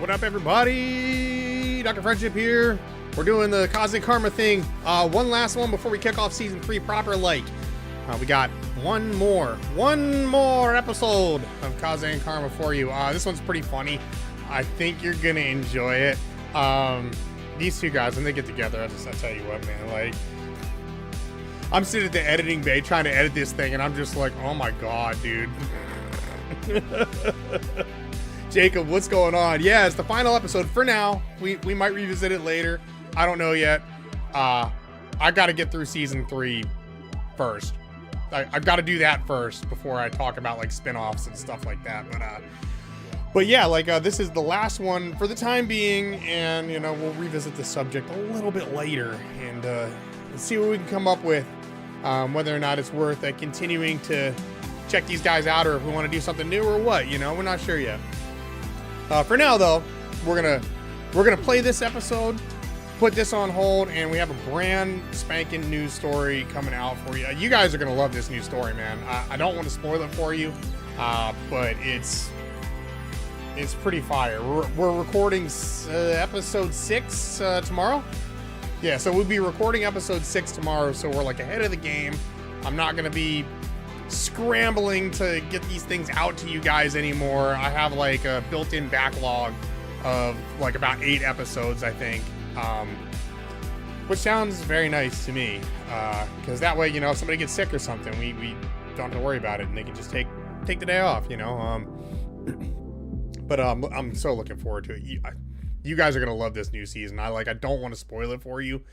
What up, everybody? Dr. Friendship here. We're doing the Kaze Karma thing. One last one before we kick off season 3 proper. We got one more episode of Kaze and Karma for you. This one's pretty funny. I think you're gonna enjoy it. These two guys, when they get together, I tell you what, man. Like, I'm sitting at the editing bay trying to edit this thing, and I'm just like, oh my god, dude. Jacob, what's going on? Yeah, it's the final episode for now. We might revisit it later. I don't know yet. I got to get through season 3 first. I've got to do that first before I talk about like spin-offs and stuff like that. But yeah, this is the last one for the time being, and you know, we'll revisit the subject a little bit later and see what we can come up with, whether or not it's worth continuing to check these guys out, or if we want to do something new or what. You know, we're not sure yet. For now, though, we're gonna play this episode, put this on hold, and we have a brand spanking new story coming out for you. You guys are gonna love this new story, man. I don't want to spoil it for you, but it's pretty fire. We're recording episode 6 tomorrow. Yeah, so we'll be recording episode 6 tomorrow, so we're like ahead of the game. I'm not gonna be scrambling to get these things out to you guys anymore. I have like a built-in backlog of like about 8 episodes, I think, which sounds very nice to me, because that way, you know, if somebody gets sick or something, we don't have to worry about it, and they can just take the day off, you know. But I'm so looking forward to it. You guys are gonna love this new season. I don't want to spoil it for you.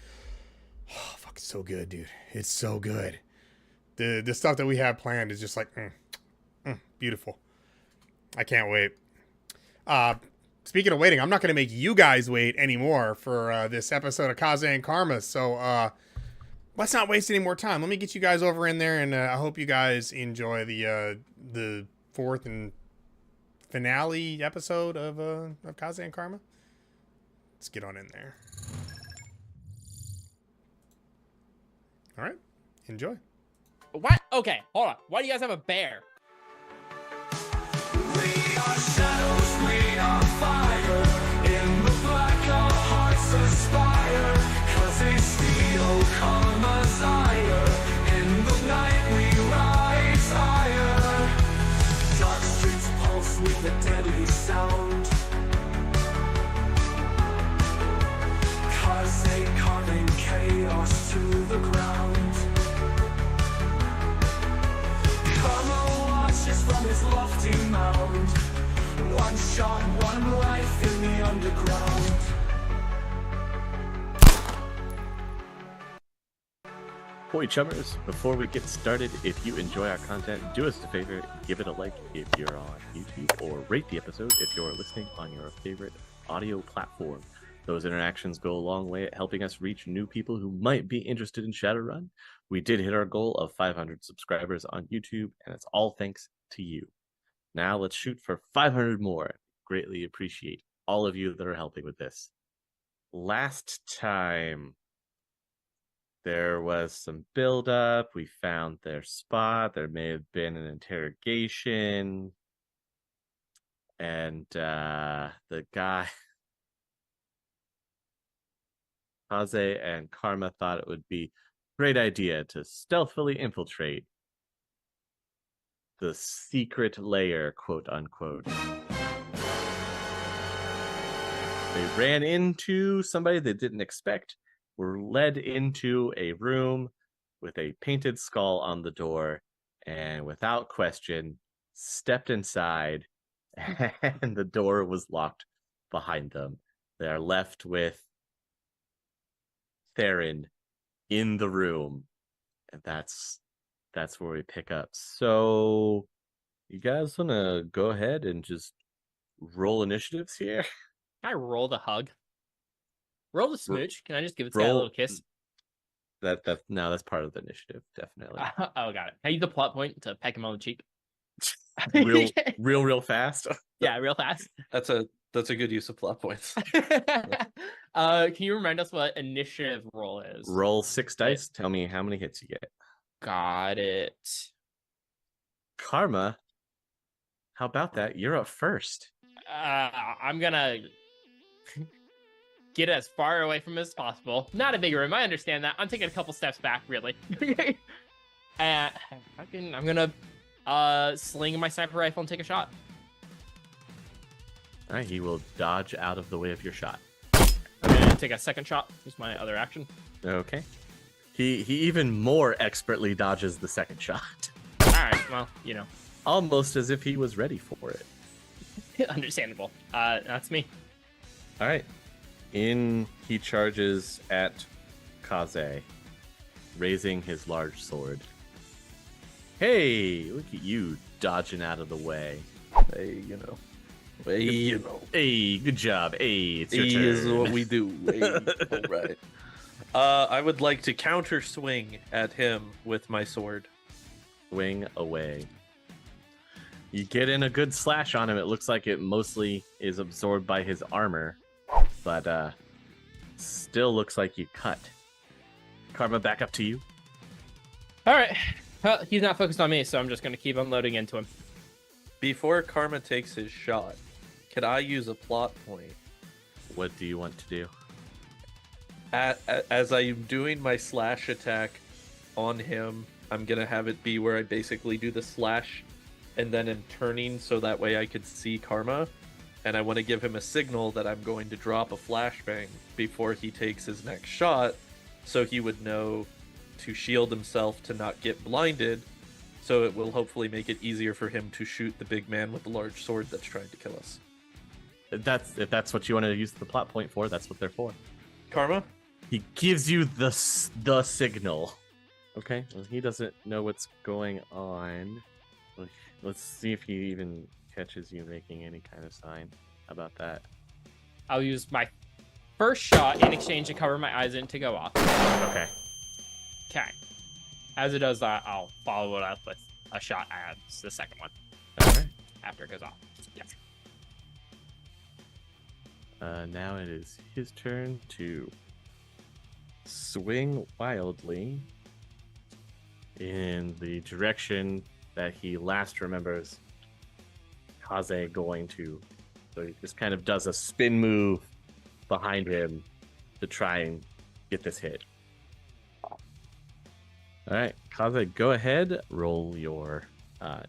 Oh, fuck, it's so good, dude. It's so good. The stuff that we have planned is just like beautiful. I can't wait. Speaking of waiting, I'm not going to make you guys wait anymore for this episode of Kaze and Karma. So let's not waste any more time. Let me get you guys over in there, and I hope you guys enjoy the 4th and finale episode of Kaze and Karma. Let's get on in there. All right, enjoy. What? Okay, hold on. Why do you guys have a bear? We are shadows, we are fire. In the black, our hearts aspire. 'Cause they steal karma's ire. In the night, we rise higher. Dark streets pulse with a deadly sound. Kaze carving chaos to the ground. Karma watches from his lofty mound. One shot, one life in the underground. Boy chummers, before we get started, if you enjoy our content, do us a favor, give it a like if you're on YouTube, or rate the episode if you're listening on your favorite audio platform. Those interactions go a long way at helping us reach new people who might be interested in Shadowrun. We did hit our goal of 500 subscribers on YouTube, and it's all thanks to you. Now let's shoot for 500 more. Greatly appreciate all of you that are helping with this. Last time, there was some build-up. We found their spot. There may have been an interrogation. And the guy... Kaze and Karma thought it would be a great idea to stealthily infiltrate the secret lair, quote unquote. They ran into somebody they didn't expect, were led into a room with a painted skull on the door, and without question, stepped inside, and the door was locked behind them. They are left with Theron in the room, and that's where we pick up. So you guys want to go ahead and just roll initiatives here? Can I roll the hug? Roll the smooch. Can I just give this guy a little kiss? No, that's part of the initiative, definitely. Oh, got it. Can I use the plot point to peck him on the cheek? real fast. Yeah, real fast. That's a good use of plot points. Can you remind us what initiative roll is? Roll 6 dice. Tell me how many hits you get. Got it. Karma, how about that? You're up first. I'm gonna get as far away from him as possible. Not a big room. I understand that. I'm taking a couple steps back, really. And I'm gonna sling my sniper rifle and take a shot. All right, he will dodge out of the way of your shot. I'm gonna take a second shot. Use my other action. Okay. He even more expertly dodges the second shot. All right. Well, Almost as if he was ready for it. understandable. That's me. All right. In he charges at Kaze, raising his large sword. Hey, look at you dodging out of the way. Hey, you know. Hey, you know. Hey, good job. Hey, it's your Hey turn. is what we do. Hey, all right. I would like to counter swing at him with my sword. Swing away. You get in a good slash on him. It looks like it mostly is absorbed by his armor, but still looks like you cut. Karma, back up to you. All right. Well, he's not focused on me, so I'm just gonna keep unloading into him. Before Karma takes his shot, could I use a plot point? What do you want to do? As I'm doing my slash attack on him, I'm gonna have it be where I basically do the slash and then am turning so that way I could see Karma. And I want to give him a signal that I'm going to drop a flashbang before he takes his next shot, so he would know to shield himself to not get blinded, so it will hopefully make it easier for him to shoot the big man with the large sword that's trying to kill us. If that's what you want to use the plot point for, that's what they're for. Karma? He gives you the signal. Okay, well, he doesn't know what's going on. Let's see if he even catches you making any kind of sign. How about that? I'll use my first shot in exchange to cover my eyes in to go off. Okay. Okay. As it does that, I'll follow it up with a shot at the second one All right. after it goes off. Yes. Now it is his turn to swing wildly in the direction that he last remembers Kaze going to. So he just kind of does a spin move behind him to try and get this hit. All right, Kaze, go ahead. Roll your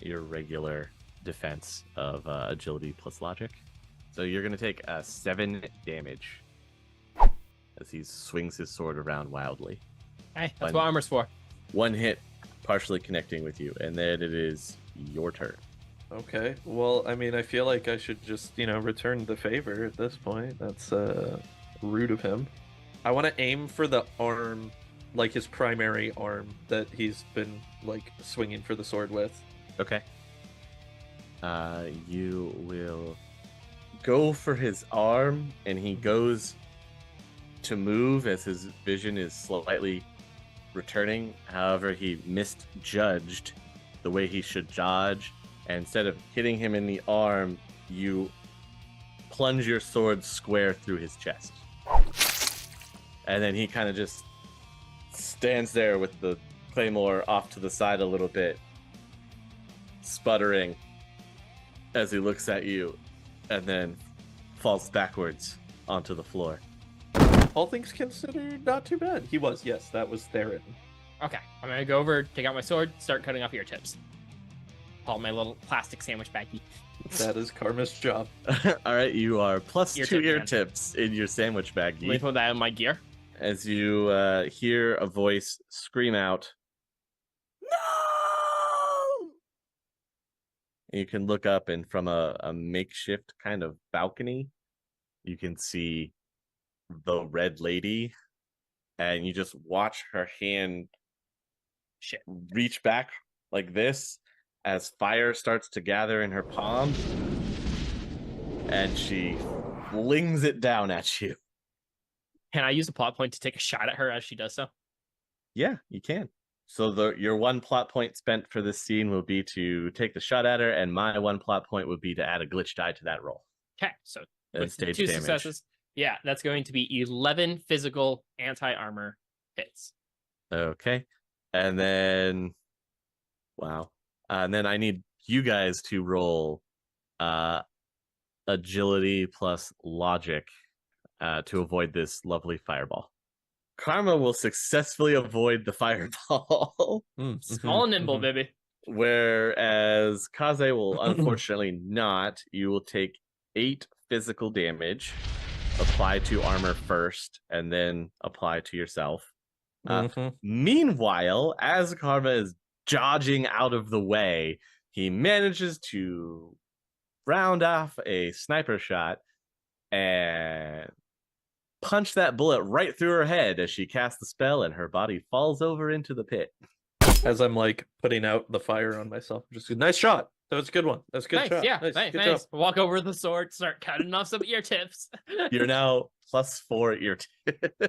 regular defense of agility plus logic. So you're going to take 7 damage as he swings his sword around wildly. Hey, that's what armor's for. 1 hit partially connecting with you, and then it is your turn. Okay. Well, I mean, I feel like I should just, return the favor at this point. That's rude of him. I want to aim for the arm, like his primary arm that he's been, swinging for the sword with. Okay. You will go for his arm, and he goes to move as his vision is slightly returning. However, he misjudged the way he should dodge, and instead of hitting him in the arm, you plunge your sword square through his chest. And then he kind of just stands there with the claymore off to the side a little bit, sputtering as he looks at you, and then falls backwards onto the floor. All things considered, not too bad. He was, yes, that was Theron. Okay, I'm gonna go over, take out my sword, start cutting off ear tips. Pull out my little plastic sandwich baggie. That is Karma's job. All right, you are plus Ear 2 tip, ear man. tips in your sandwich Let me baggie put that in my gear. as you hear a voice scream out, "No!" And you can look up, and from a makeshift kind of balcony, you can see the Red Lady, and you just watch her hand reach back like this as fire starts to gather in her palm, and she flings it down at you. Can I use a plot point to take a shot at her as she does so? Yeah, you can. So your 1 plot point spent for this scene will be to take the shot at her, and my 1 plot point would be to add a glitch die to that roll. Okay, so And with stage 2 damage. successes, yeah, that's going to be 11 physical anti-armor hits. Okay. And then, wow. And then I need you guys to roll agility plus logic to avoid this lovely fireball. Karma will successfully avoid the fireball, Small and nimble, baby. whereas Kaze will unfortunately not. You will take 8 physical damage. Apply to armor first, and then apply to yourself. Meanwhile, as Karma is dodging out of the way, he manages to round off a sniper shot and punch that bullet right through her head as she casts the spell, and her body falls over into the pit. As I'm like putting out the fire on myself. Just a nice shot. That was a good one. That's a good Nice, shot. yeah, Nice. nice. Good job. Walk over with the sword, start cutting off some ear tips. You're now +4 ear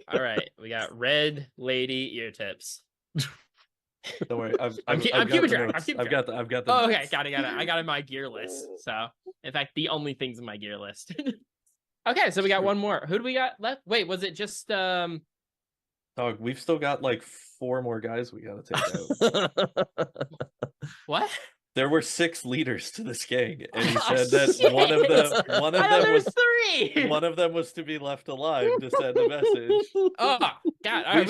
All right, we got red lady ear tips. Don't worry. I'm I've keeping got the track, I'm notes. keeping I've got the. Oh, okay, notes. got it. I got it in my gear list. So, in fact, the only things in my gear list. Okay, so we got one more. Who do we got left? Wait, was it just Dog, we've still got like 4 more guys we gotta take out. what? There were 6 leaders to this gang, and he Oh, said that shit. one of I know them there's was 3. one of them was to be left alive to send a message. Oh, God. All right,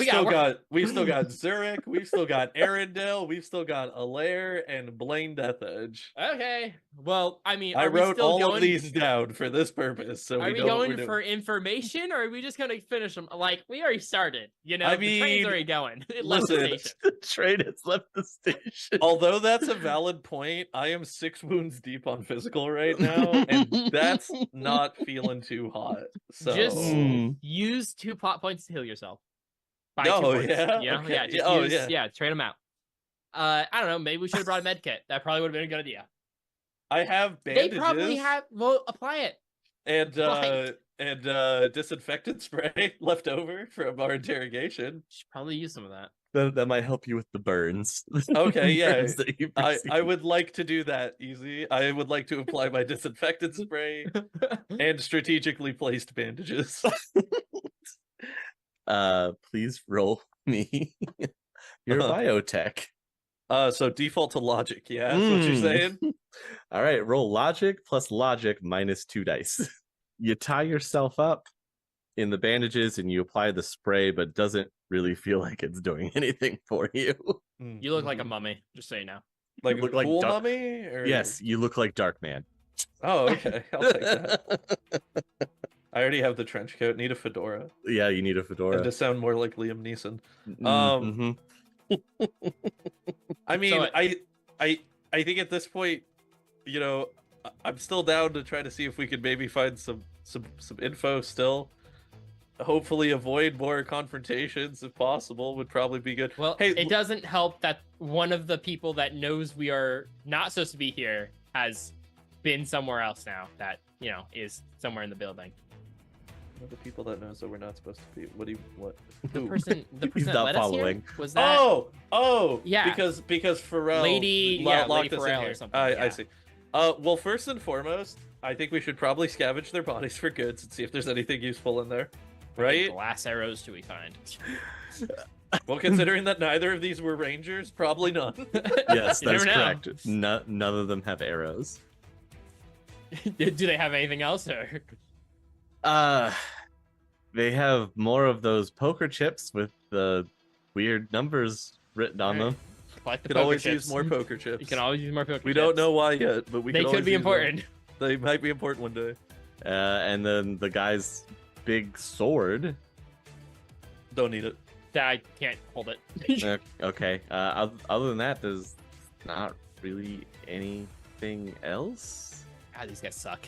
We've still got Zurich, we've still got Arendelle, we've still got Alair and Blaine Deathedge. Okay. Well, I mean, I are we wrote still all going... of these down for this purpose, so Are we know what we're going doing. for information, or are we just gonna finish them? Like, we already started. You know, I the train's mean, already going. It left the listen, station. The train has left the station. Although that's a valid point, I am 6 wounds deep on physical right now, and that's not feeling too hot. So Just Hmm. use 2 plot points to heal yourself. Buy 2 Oh, points, yeah? you know? Okay. Yeah, just Oh, use, yeah. trade them out. I don't know. Maybe we should have brought a med kit. That probably would have been a good idea. I have bandages. They probably have. Well, apply it. and disinfectant spray left over from our interrogation. Should probably use some of that. That might help you with the burns. Okay, yeah. Burns that you've I received. would like to do that, Easy. I would like to apply my disinfectant spray and strategically placed bandages. Please roll me your biotech. So default to logic, yeah, that's what you're saying? All right, roll logic plus logic -2 dice. You tie yourself up in the bandages and you apply the spray, but doesn't really feel like it's doing anything for you. You look like a mummy, just so you know. Like You a look like cool Dark- mummy? Or... Yes, you look like Dark Man. Oh, okay. I'll take that. I already have the trench coat. Need a fedora. Yeah, you need a And fedora. to sound more like Liam Neeson. Mhm. I mean, So I think at this point, you know, I'm still down to try to see if we could maybe find some info still. Hopefully avoid more confrontations if possible would probably be good. Well, Hey, it doesn't help that one of the people that knows we are not supposed to be here has been somewhere else now. That, you know, is somewhere in the building. the people that knows that we're not supposed to be. What? The Who? person that not led us following. here was that. Oh, Yeah. Because Pharrell Lady locked us in Pharrell here. or something, I yeah. see. Well, first and foremost, I think we should probably scavenge their bodies for goods and see if there's anything useful in there. Right? Glass arrows do we find? Well, considering that neither of these were rangers, probably none. Yes, You never that's know. correct. None of them have arrows. Do they have anything else? Or... They have more of those poker chips with the weird numbers written on them. Like the You can poker always chips. use more poker chips. You can always use more poker We chips. don't know why yet, but we They can could always be use them. important. They might be important one day. And then the guy's big sword. Don't need it. I can't hold it. Okay. Other than that, there's not really anything else. God, these guys suck.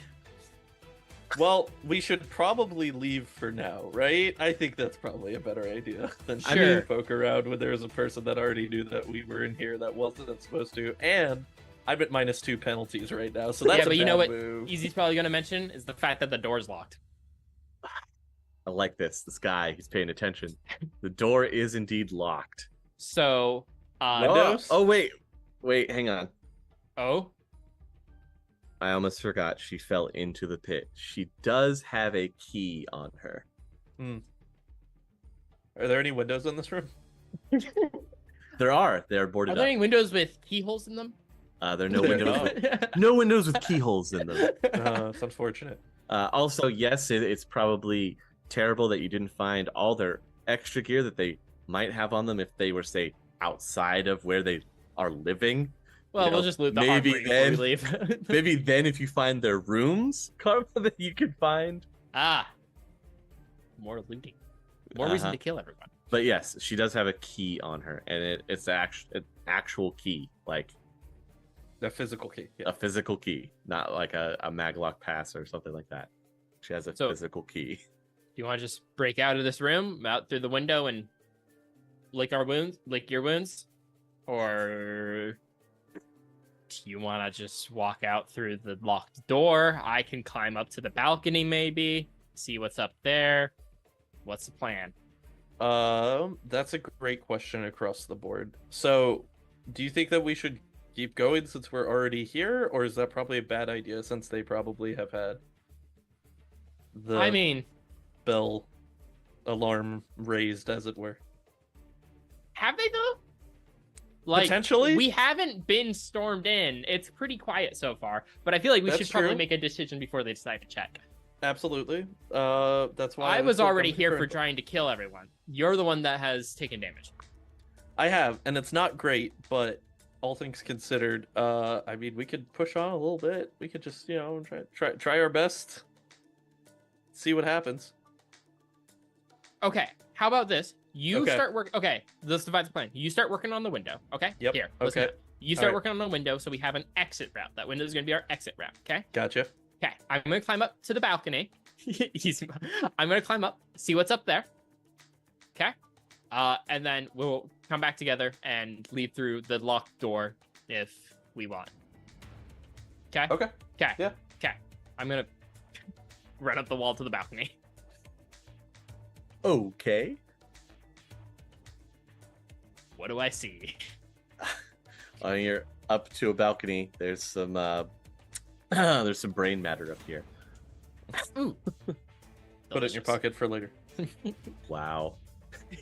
Well, we should probably leave for now, right? I think that's probably a better idea than Sure. trying to poke around when there's a person that already knew that we were in here that wasn't supposed to. And I'm at -2 penalties right now, so that's Yeah, but you know bad what move. Easy's probably going to mention is the fact that the door's locked. I like this. This guy, he's paying attention. The door is indeed locked. So, Windows? Oh, wait, hang on. oh, I almost forgot. She fell into the pit. She does have a key on her. Are there any windows in this room? They're are boarded there up. any windows with keyholes in them? There are no There windows. are With, no windows with keyholes in them. It's unfortunate. Also, yes, it's probably terrible that you didn't find all their extra gear that they might have on them if they were, say, outside of where they are living. Well, You we'll know, just loot the maybe armory before we then- leave. Maybe then if you find their rooms, Karma, that you could find. Ah, more looting, more reason Uh-huh. to kill everyone. But yes, she does have a key on her, and it's an actual key, like The physical key. Yeah. a physical key, not like a maglock pass or something like that. She has a So- physical key. Do you want to just break out of this room, out through the window, and lick your wounds, or do you want to just walk out through the locked door? I can climb up to the balcony, maybe see what's up there. What's the plan? That's a great question across the board. So, do you think that we should keep going since we're already here, or is that probably a bad idea since they probably have had the I mean, bell alarm raised, as it were? have they though? Like, Potentially? we haven't been stormed in. It's pretty quiet so far, but I feel like we That's should probably true. make a decision before they decide to check. Absolutely. That's why I was still already coming here for correct. trying to kill everyone. You're the one that has taken damage. I have, and it's not great, but all things considered, I mean, we could push on a little bit. We could just, try our best. See what happens. Okay, how about this? You Okay. start work. Okay, let's divide the plan. You start working on the window. Okay. Yep, Here. Listen okay. up. You start Alright. working on the window, so we have an exit route. That window is going to be our exit route. Okay. Gotcha. Okay. I'm going to climb up to the balcony. I'm going to climb up, see what's up there. Okay. And then we'll come back together and leave through the locked door if we want. Okay. Okay. Okay. Yeah. Okay. I'm gonna run up the wall to the balcony. Okay. What do I see? On your up to a balcony, there's some there's some brain matter up here. Ooh. Put it in your pocket for later. Wow.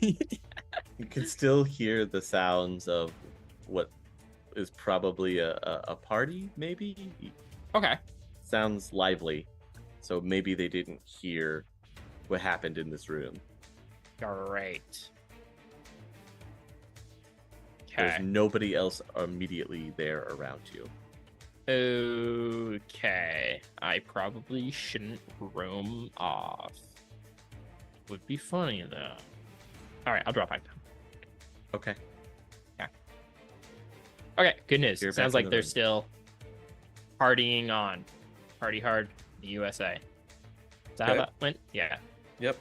You can still hear the sounds of what is probably a party, maybe? Okay. Sounds lively. So maybe they didn't hear what happened in this room. Great. There's Okay. nobody else immediately there around you. Okay. I probably shouldn't roam off. Would be funny though. All right, I'll drop back down. Okay. Okay, good news. You're back Sounds in like the they're room. still partying on. Party hard, the USA. Is that how Okay. that went? Yeah. Yep.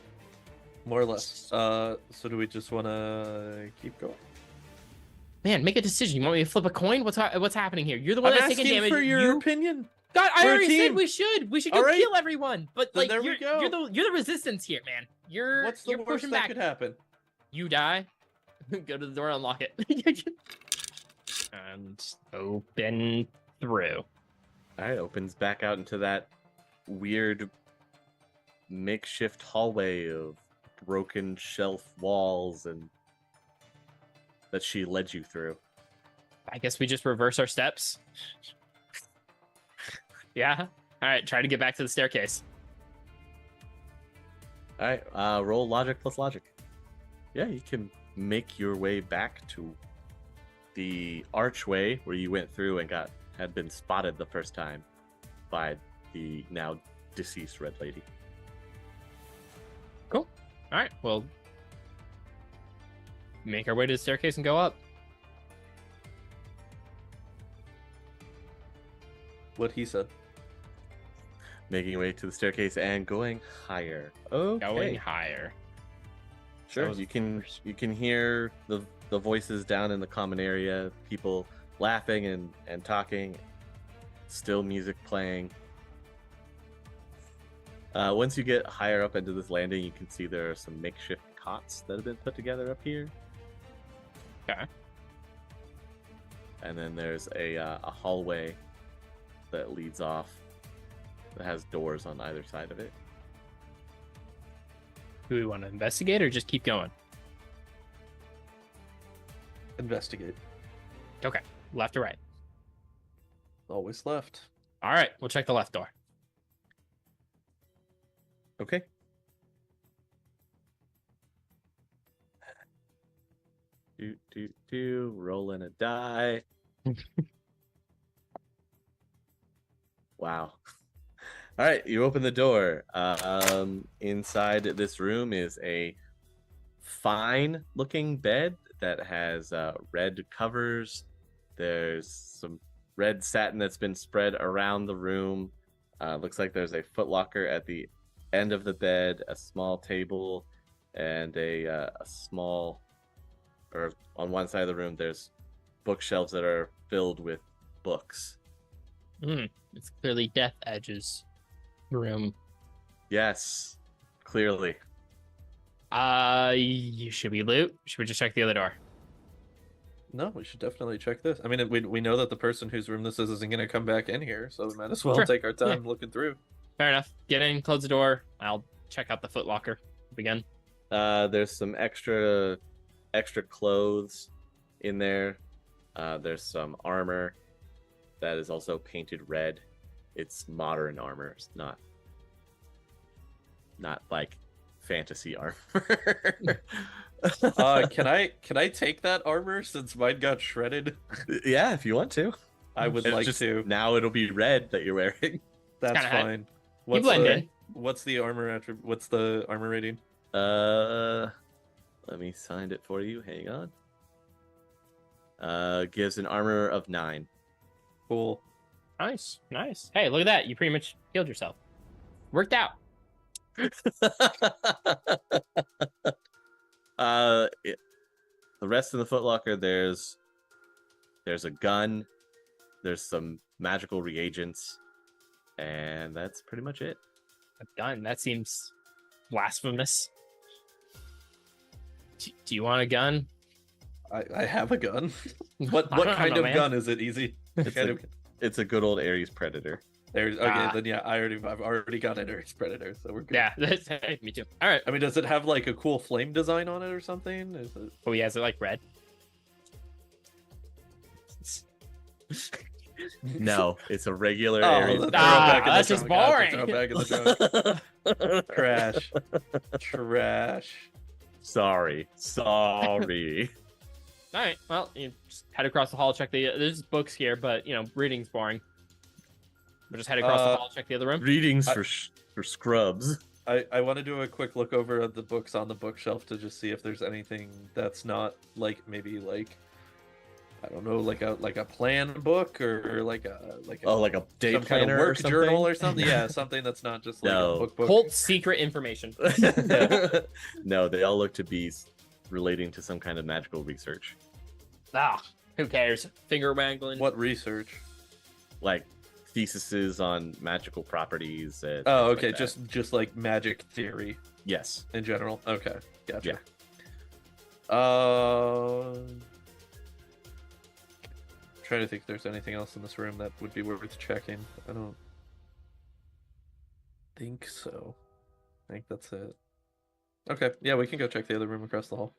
More or less. So do we just want to keep going? Man, make a decision. You want me to flip a coin? What's happening here? You're the one I'm that's taking asking damage. for your You... opinion. God, I We're a already said team. we should. We should All go right. kill everyone. But Then like, there we you're go. you're the resistance here, man. You're What's the you're worst pushing that back. could happen? You die. Go to the door, unlock it, and open through. Alright, opens back out into that weird makeshift hallway of broken shelf walls and that she led you through. I guess we just reverse our steps. Yeah. All right. Try to get back to the staircase. Alright, roll logic plus logic. Yeah, you can make your way back to the archway where you went through and had been spotted the first time by the now deceased red lady. All right. Well, make our way to the staircase and go up. What he said. Making your way to the staircase and going higher. Okay. Going higher. Sure. That was You can first. you can hear the voices down in the common area, people laughing and talking, still music playing. Once you get higher up into this landing, you can see there are some makeshift cots that have been put together up here. Okay. And then there's a hallway that leads off that has doors on either side of it. Do we want to investigate or just keep going? Investigate. Okay. Left or right? Always left. All right. We'll check the left door. Okay. Rolling a die. Wow. All right, you open the door. Inside this room is a fine-looking bed that has red covers. There's some red satin that's been spread around the room. Looks like there's a footlocker at the end of the bed, a small table, and a small, or on one side of the room, there's bookshelves that are filled with books. It's clearly Death Edge's room. Yes, clearly. Should we loot? Should we just check the other door? No, we should definitely check this. I mean, we know that the person whose room this is isn't going to come back in here, so we might as well Sure. take our time looking through. Fair enough. Get in, close the door. I'll check out the footlocker. Begin. There's some extra clothes in there. There's some armor that is also painted red. It's modern armor. It's not like fantasy armor. Can I take that armor since mine got shredded? Yeah, if you want to. I would It's like just, to. now it'll be red that you're wearing. That's kinda fine. You blend in. What's the armor attribute? What's the armor rating? Let me find it for you. Hang on. Gives an armor of 9. Cool. Nice. Hey, look at that. You pretty much healed yourself. Worked out. The rest of the footlocker, there's a gun, there's some magical reagents, and that's pretty much it. A gun. That seems blasphemous. Do you want a gun? I have a gun. What I don't kind know, of man. gun is it? Easy. It's a good old Ares Predator. There's okay. Ah. Then yeah, I've already got an Ares Predator, so we're good. Yeah, me too. All right. I mean, does it have like a cool flame design on it or something? Is it... Oh, he has it like red. No, it's a regular Oh, Ares. throw it Ah, back in the that's just trunk. I have to boring. throw it back in the trunk. Trash. Sorry. All right. Well, you just head across the hall. Check the. There's books here, but reading's boring. We'll just head across the hall. Check the other room. Readings for scrubs. I want to do a quick look over at the books on the bookshelf to just see if there's anything that's not like maybe like I don't know like a plan book or like a day some kind planner of or work something? journal or something. Yeah, something that's not just like No. a book. Colt secret information. No, they all look to be relating to some kind of magical research. Who cares? Finger wangling. What research? Like theses on magical properties. And Oh, things okay, like that. just like magic theory Yes. in general. Okay, gotcha. Yeah. Trying to think if there's anything else in this room that would be worth checking. I don't think so. I think that's it. Okay, yeah, we can go check the other room across the hall.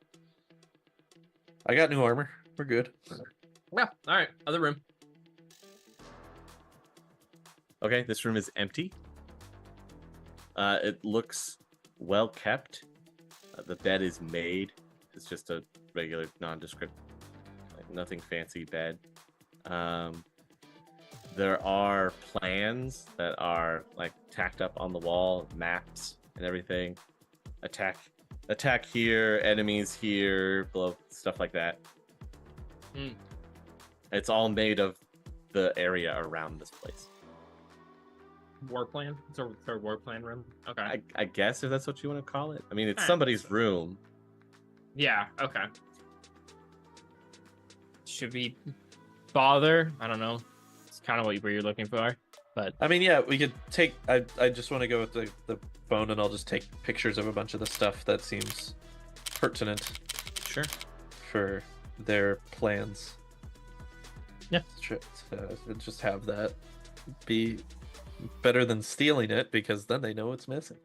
I got new armor. We're good. Yeah. All right. Other room. Okay, this room is empty. It looks well kept. The bed is made. It's just a regular nondescript, like nothing fancy bed. There are plans that are like tacked up on the wall, maps and everything. Attack here, enemies here, below, stuff like that. Hmm. It's all made of the area around this place. War plan. It's our war plan room. Okay. I guess if that's what you want to call it. I mean, it's Alright. somebody's room. Yeah. Okay. Should we bother? I don't know. It's kind of what you're looking for, but I mean, yeah, we could take. I just want to go with the phone, and I'll just take pictures of a bunch of the stuff that seems pertinent sure. for their plans. Yeah. Just have that be better than stealing it, because then they know it's missing.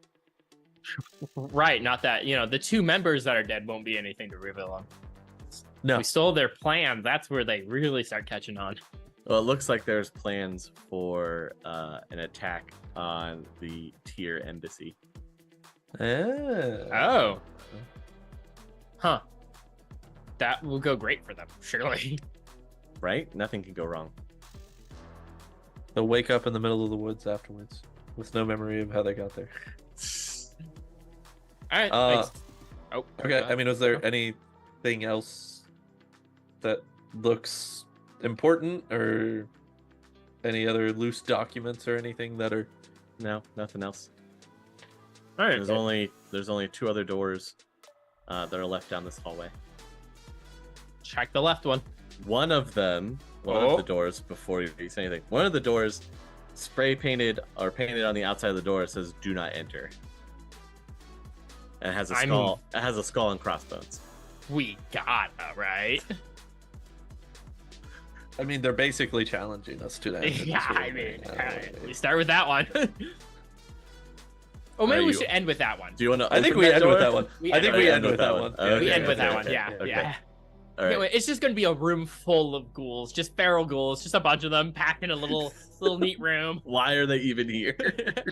Right. Not that the two members that are dead won't be anything to reveal on. No. We stole their plans. That's where they really start catching on. Well, it looks like there's plans for an attack on the Tyr embassy. Ah. Oh. Huh. that will go great for them, surely. Right? Nothing can go wrong. They'll wake up in the middle of the woods afterwards with no memory of how they got there. All right. Uh, thanks. Oh, Okay, I mean, was there anything else that looks important, or any other loose documents or anything that are? No, nothing else. all right. There's only 2 other doors that are left down this hallway. Check the left one. One of the doors, before you say anything, one of the doors spray painted or painted on the outside of the door says "Do not enter." And it has a skull. It has a skull and crossbones. We got right. I mean, they're basically challenging us to that. Yeah, I mean, we start with that one. Oh, maybe Are we you- should end with that one. Do you want to? I think we end with that one. We I end think with we that end with that one. Okay, We end with that okay, one. okay, Yeah, okay. yeah. All right. Anyway, it's just gonna be a room full of ghouls, just feral ghouls, just a bunch of them packed in a little neat room. Why are they even here?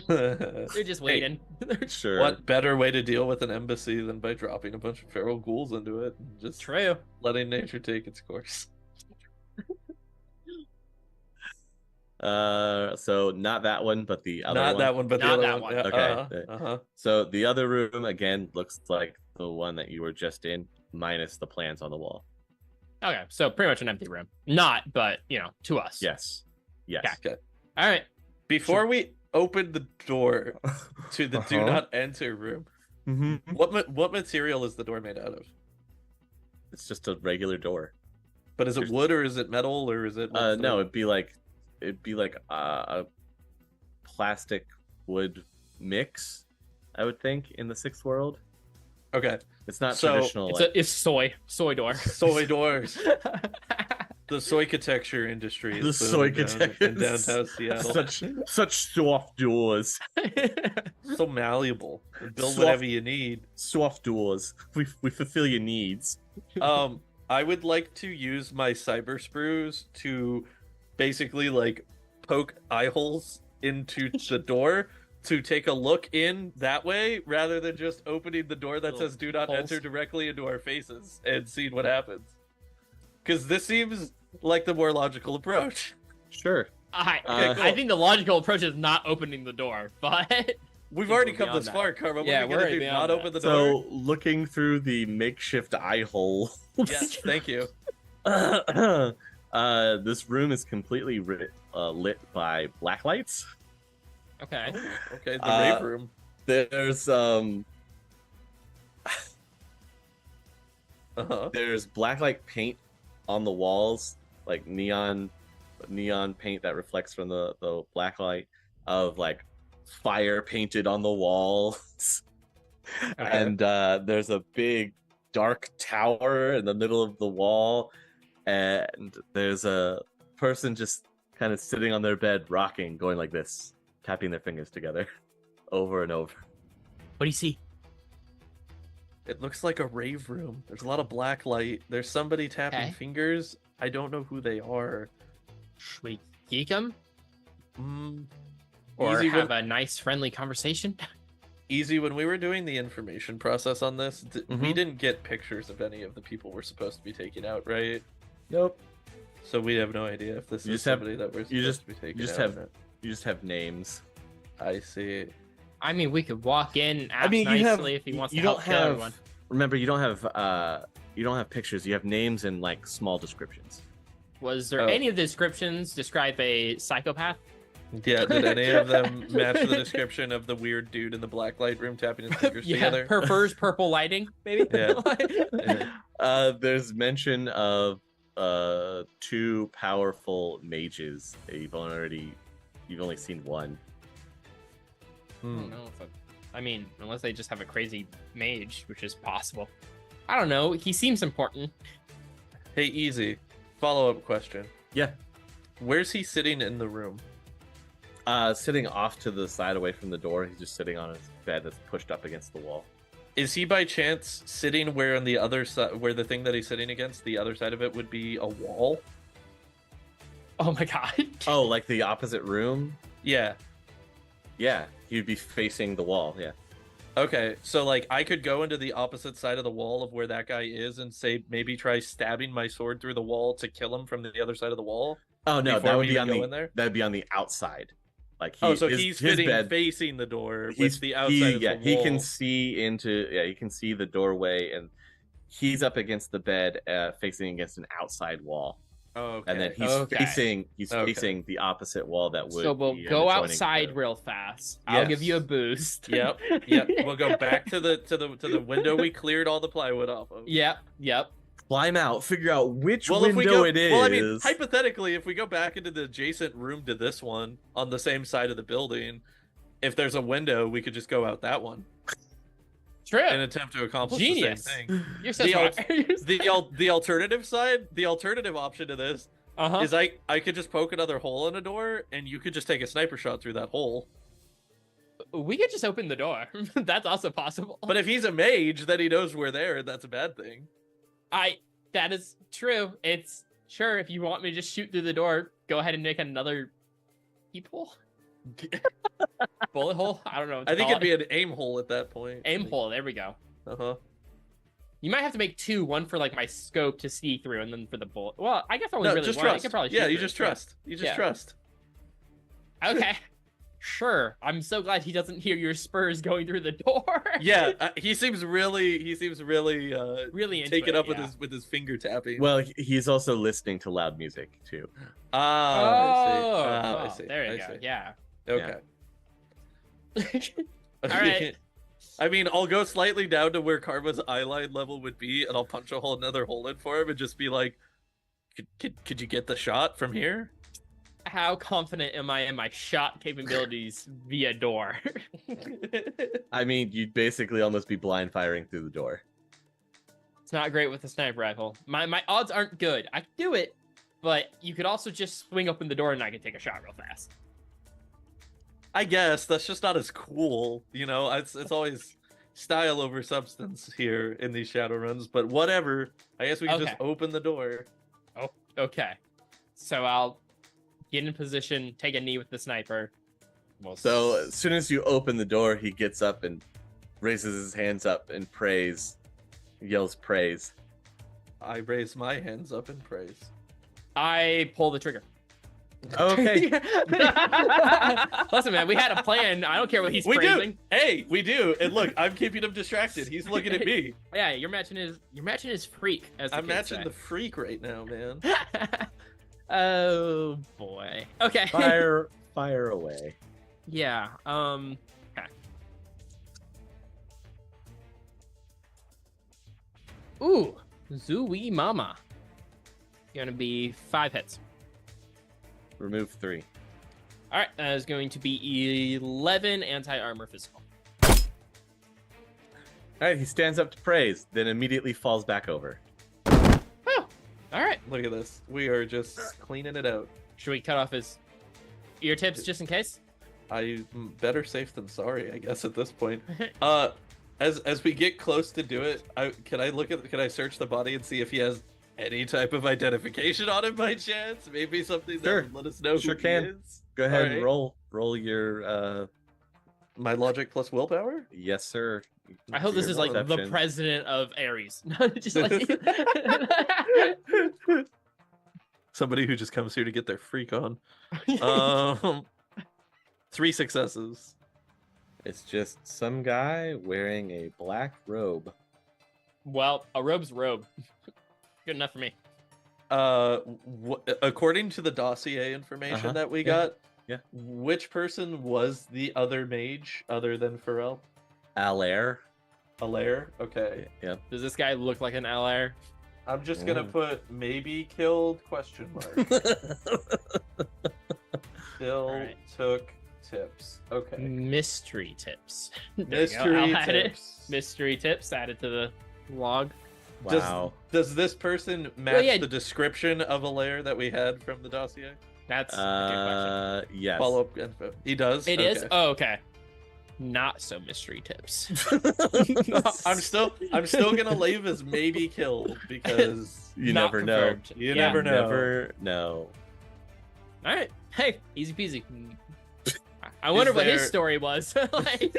They're just waiting. Sure. What better way to deal with an embassy than by dropping a bunch of feral ghouls into it and just True. letting nature take its course? So not that one, but the other Not one. that one, but the Not other that one. one. Yeah, Okay. Uh-huh. So the other room again looks like the one that you were just in, minus the plants on the wall. Okay, so pretty much an empty room. Not, but to us. Yes. Yes. Okay. All right. Before we open the door to the do Uh-huh. not enter room, Mm-hmm. what material is the door made out of? It's just a regular door. But is it wood or is it metal or is it? what's No, the- it'd be like a plastic wood mix, I would think, in the 6th world. Okay. It's not So, traditional. It's soy door. Soy doors. The soy-catecture industry. The is booming down soy-catecture. in downtown Seattle. such soft doors. So malleable. Build Soft. whatever you need. Soft doors. We fulfill your needs. I would like to use my cyber sprues to basically like poke eye holes into the door to take a look in that way rather than just opening the door that Little says do not holes. enter directly into our faces and seeing what happens. Because this seems like the more logical approach. Sure. I think the logical approach is not opening the door, but We've We're already come beyond this that. far, Karma. What Yeah, are we we're gonna already do? beyond Not that. open the door? So, looking through the makeshift eye hole, Yes, thank you. this room is completely lit by black lights. okay. Okay, the Uh, rave room. There's Uh-huh. there's blacklight paint on the walls, like neon paint that reflects from the black light of like fire painted on the walls. And there's a big dark tower in the middle of the wall, and there's a person just kind of sitting on their bed rocking, going like this, tapping their fingers together over and over. What do you see? It looks like a rave room. There's a lot of black light. There's somebody tapping Okay. fingers. I don't know who they are. Should we geek him Mm, or Easy have when- a nice, friendly conversation? Easy, when we were doing the information process on this, we Mhm. didn't get pictures of any of the people we're supposed to be taking out, right? Nope. So we have no idea if this You is just have- somebody that we're supposed you just- to be taking you just out. have- or not. You just have names. I see. I mean, we could walk in, ask you nicely have. if he wants You to don't help kill have. everyone. Remember, you don't have pictures. You have names and like small descriptions. Was there Oh. any of the descriptions describe a psychopath? Yeah, did any of them match the description of the weird dude in the black light room tapping his fingers together? prefers purple lighting, maybe. Yeah. There's mention of 2 powerful mages. You've only seen one. I don't know if I mean, unless they just have a crazy mage, which is possible. I don't know. He seems important. Hey, easy. Follow-up question. Yeah. Where's he sitting in the room? Sitting off to the side away from the door. He's just sitting on his bed that's pushed up against the wall. Is he by chance sitting where on the other side, where the thing that he's sitting against, the other side of it would be a wall? Oh my god. Oh, like the opposite room? Yeah. Yeah, he'd be facing the wall. Yeah. Okay, so like I could go into the opposite side of the wall of where that guy is and say maybe try stabbing my sword through the wall to kill him from the other side of the wall. Oh no, Before that we would be even on go the in there? that'd be on the outside. Like He's his sitting bed. facing the door He's with the outside of the he wall. can see into he can see the doorway, and he's up against the bed, facing against an outside wall. Oh, okay. And then he's Okay. facing the opposite wall that would. So we'll be, go adjoining outside the- real fast. I'll give you a Yes. boost. Yep. We'll go back to the window we cleared all the plywood off of. Yep. Climb out, figure out which Well, window if we go, it is. well, I mean, hypothetically, if we go back into the adjacent room to this one on the same side of the building, if there's a window, we could just go out that one True. and attempt to accomplish Genius. the same thing. You're so the smart. the alternative side, the alternative option to this Uh-huh. is I could just poke another hole in a door, and you could just take a sniper shot through that hole. We could just open the door. That's also possible. But if he's a mage, then he knows we're there, and that's a bad thing. That is true. It's sure if you want me to just shoot through the door, go ahead and make another peephole. Bullet hole? I don't know. What to I think call it'd be it. an aim hole at that point. Aim hole. There we go. Uh-huh. You might have to make two, one for like my scope to see through, and then for the bullet. Well, I guess I only No, really just one. I trust. could probably Yeah, shoot you through just it. trust. You just Yeah. trust. Okay. Sure. I'm so glad he doesn't hear your spurs going through the door. Yeah, he seems really Really into taken it, up yeah. with his finger tapping. Well, he's also listening to loud music too. I see. There you I go. see. Yeah. Okay. All right. I mean, I'll go slightly down to where Karma's eyeline level would be, and I'll punch another hole in for him, and just be like, "Could you get the shot from here?" How confident am I in my shot capabilities via door? I mean, you'd basically almost be blind firing through the door. It's not great with a sniper rifle. My odds aren't good. I can do it, but you could also just swing open the door and I could take a shot real fast. I guess that's just not as cool, you know. It's always style over substance here in these Shadowruns, but whatever. I guess we can just Okay. open the door. Oh, okay. So I'll get in position, take a knee with the sniper. So as soon as you open the door, he gets up and raises his hands up and prays, yells praise. I raise my hands up in praise. I pull the trigger. Okay. Listen, man, we had a plan. I don't care what he's We praising. do. Hey, we do. And look, I'm keeping him distracted. He's looking at me. Yeah, you're matching his freak. As the I'm kids matching say. the freak right now, man. Oh boy. Okay. Fire away. Yeah. Okay. Ooh, Zooey Mama. Gonna be 5 hits. Remove 3. All right, that is going to be 11 anti-armor physical. All right, he stands up to praise, then immediately falls back over. Oh, all right. Look at this. We are just cleaning it out. Should we cut off his ear tips just in case? Better safe than sorry, I guess, at this point. As we get close to do it, can I search the body and see if he has any type of identification on him by chance? Maybe something that Sure. would let us know Sure who can. he is. Go ahead Alright. and roll your My logic plus willpower? yes sir. I hope this Your is like the perception. president of Ares. Just like Somebody who just comes here to get their freak on. 3 successes. It's just some guy wearing a black robe. Well, a robe's robe. Good enough for me. According to the dossier information Uh-huh. that we Yeah. got, Yeah. which person was the other mage other than Pharrell? Alair. Alair? Okay. Yep. Does this guy look like an LR? I'm just gonna Mm. put maybe killed question mark. Still Alright. took tips. Okay. Mystery tips. There you go. Mystery I'll add it. tips. Mystery tips added to the log. Wow. Does this person match yeah. the description of Alair that we had from the dossier? That's a good question. Yes. Follow up info. He does. It is? Okay. Oh, okay. Not so mystery tips. I'm still gonna leave as maybe killed because You Not never know. confirmed. you Yeah. never know. Never know. All right. Hey, easy peasy. I wonder what his there- story was. Like,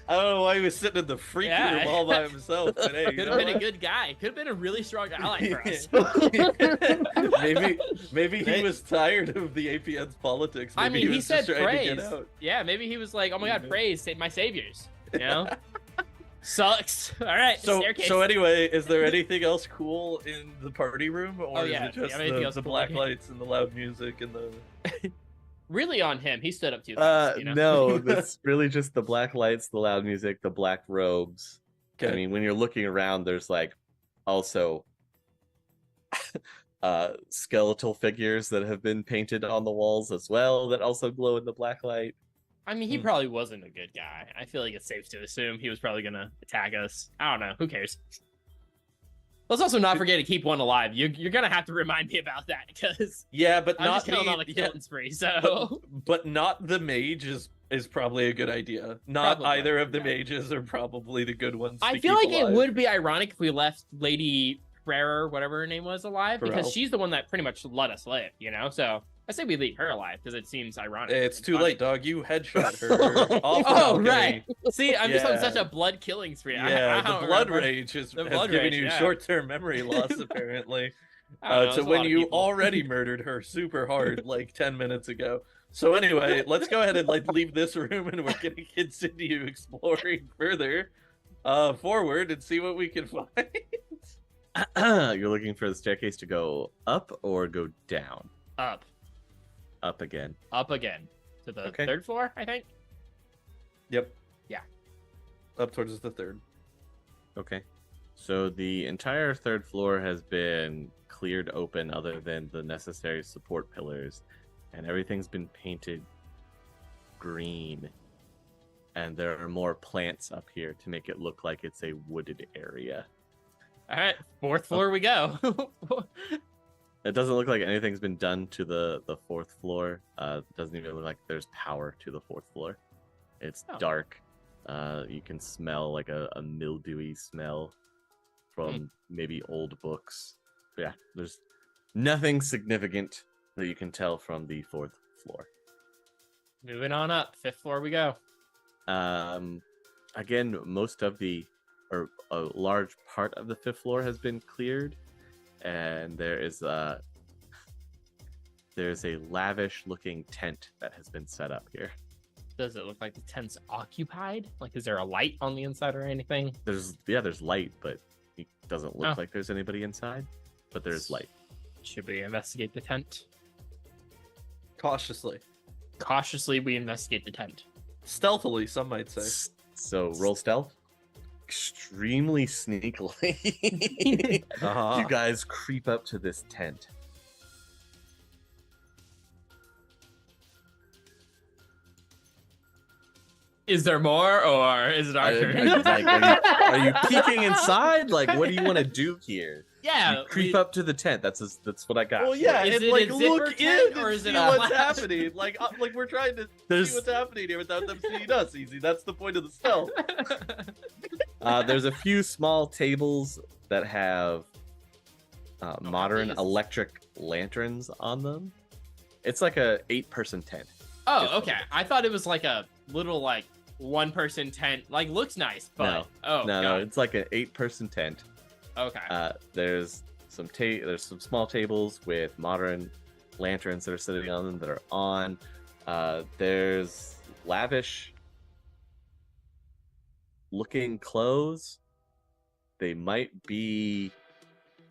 I don't know why he was sitting in the freak Yeah. room all by himself today. could have been a good guy. Could have been a really strong ally for us. maybe he was tired of the APN's politics. Maybe I mean, he was said just trying to praise. get out. Yeah, maybe he was like, "Oh my God, praise, save my saviors." You know, sucks. All right, staircase. So anyway, is there anything else cool in the party room, or Oh, yeah. is it just Anything else the cool black in here? lights and the loud music and the? Really on him. He stood up too fast. You know? No, that's really just the black lights, the loud music, the black robes. I mean, when you're looking around, there's like also skeletal figures that have been painted on the walls as well that also glow in the black light. I mean, he probably wasn't a good guy. I feel like it's safe to assume he was probably gonna attack us. I don't know. Who cares? Let's also not forget to keep one alive. You're gonna have to remind me about that because Yeah, but I'm not just killing on a killing spree. So but not the mage is probably a good idea. Not Probably, either of the yeah. mages are probably the good ones. I to feel keep like alive. it would be ironic if we left Lady Frere, whatever her name was, alive because Pharrell. she's the one that pretty much let us live. You know, so I say we leave her alive because it seems ironic. It's and too funny. late, dog. You headshot her. off the Oh balcony. right. See, I'm just on Yeah. such a blood killing spree. Yeah, I the don't blood remember. rage has The given blood rage, you yeah. short-term memory loss, apparently. I don't know, To there's a when lot of you people. already murdered her super hard like 10 minutes ago. So anyway, let's go ahead and leave this room, and we're gonna continue exploring further forward and see what we can find. You're looking for the staircase to go up or go down? Up Again. again to the Okay. third floor, I think. Yep. Yeah. Up towards the third. Okay. So the entire third floor has been cleared open other than the necessary support pillars, and everything's been painted green. And there are more plants up here to make it look like it's a wooded area. All right, fourth floor we go. It doesn't look like anything's been done to the fourth floor. It doesn't even look like there's power to the fourth floor. It's Oh. dark. You can smell like a mildewy smell from maybe old books. But yeah, there's nothing significant that you can tell from the fourth floor. Moving on up, fifth floor we go. Again, most of or a large part of the fifth floor has been cleared, and there's a lavish looking tent that has been set up here. Does it look like the tent's occupied? Like, is there a light on the inside or anything? There's light, but it doesn't look like there's anybody inside, but there's light. Should we investigate the tent? Cautiously. Cautiously, we investigate the tent. Stealthily, some might say. So roll stealth. Extremely sneakily. Uh-huh. You guys creep up to this tent. Is there more, or is it our turn? Are you peeking inside? Like, what do you want to do here? Yeah, You creep up to the tent. That's what I got. Well, yeah, Is and it a like zipper look tent, in or and is it see a what's flash? happening. Like we're trying to There's- see what's happening here without them seeing us. Easy. That's the point of the stealth. There's a few small tables that have modern these? electric lanterns on them. It's like a 8-person tent. Oh, okay. I thought it was like a little like one-person tent. Like, looks nice, but No. oh, No, God. it's like an 8-person tent. Okay. There's some small tables with modern lanterns that are sitting on them that are on. There's lavish looking clothes. They might be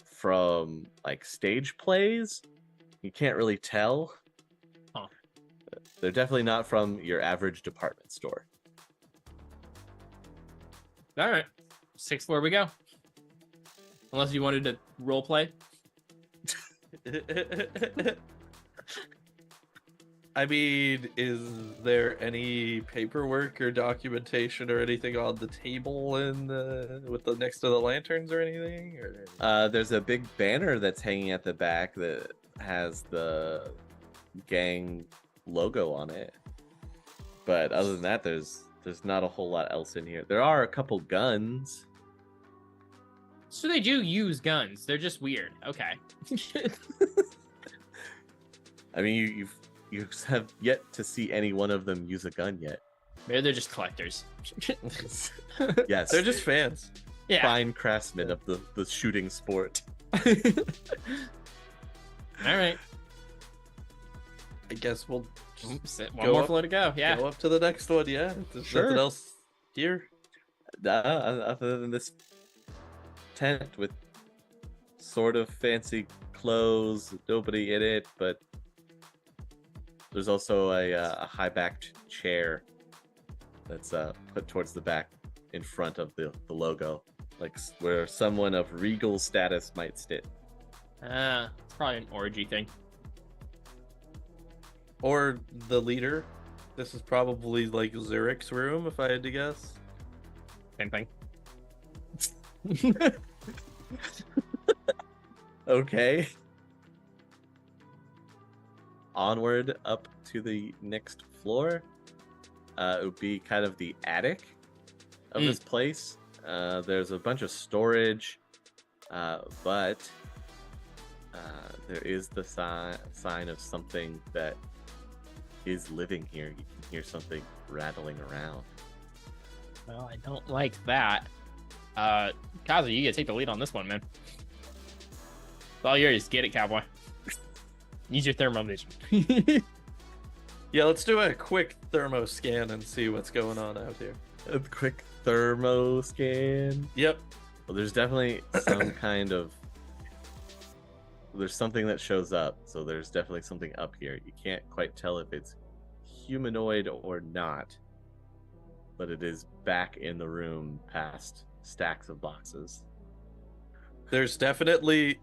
from like stage plays. You can't really tell. Huh. They're definitely not from your average department store. All right, sixth floor we go. Unless you wanted to role play. I meon, is there any paperwork or documentation or anything on the table with the next to the lanterns or anything? Or... There's a big banner that's hanging at the back that has the gang logo on it. But other than that, there's not a whole lot else in here. There are a couple guns. So they do use guns. They're just weird. Okay. I mean, You have yet to see any one of them use a gun yet. Maybe they're just collectors. Yes, They're just fans. Yeah. fine craftsmen of the shooting sport. All right. I guess we'll One Go more up- floor to go. Yeah. go up to the next one. Yeah, there's Sure. nothing else here. Other than this tent with sort of fancy clothes, nobody in it, but there's also a high-backed chair that's put towards the back in front of the logo, like where someone of regal status might sit. It's probably an orgy thing. Or the leader. This is probably like Zurich's room, if I had to guess. Same thing. Okay. Onward up to the next floor. It would be kind of the attic of this place. There's a bunch of storage, but there is the sign of something that is living here. You can hear something rattling around. Well, I don't like that. Kaze, you gotta take the lead on this one, man. It's all yours. Get it, cowboy. Use your thermal vision. Yeah, let's do a quick thermo scan and see what's going on out here. A quick thermo scan. Yep. Well, there's definitely some kind of. There's something that shows up, so there's definitely something up here. You can't quite tell if it's humanoid or not, but it is back in the room past stacks of boxes. There's definitely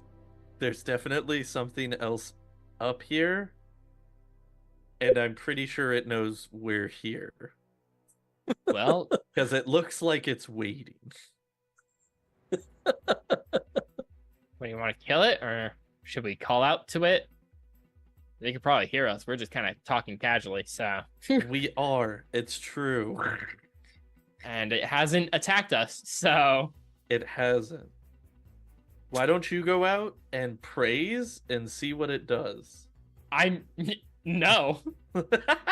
something else up here, and I'm pretty sure it knows we're here Well, because it looks like it's waiting. what do you want to kill it, or should we call out to it? They could probably hear us. We're just kind of talking casually, so. We are. It's true. And it hasn't attacked us, so. It hasn't. Why don't you go out and praise and see what it does? I'm. No.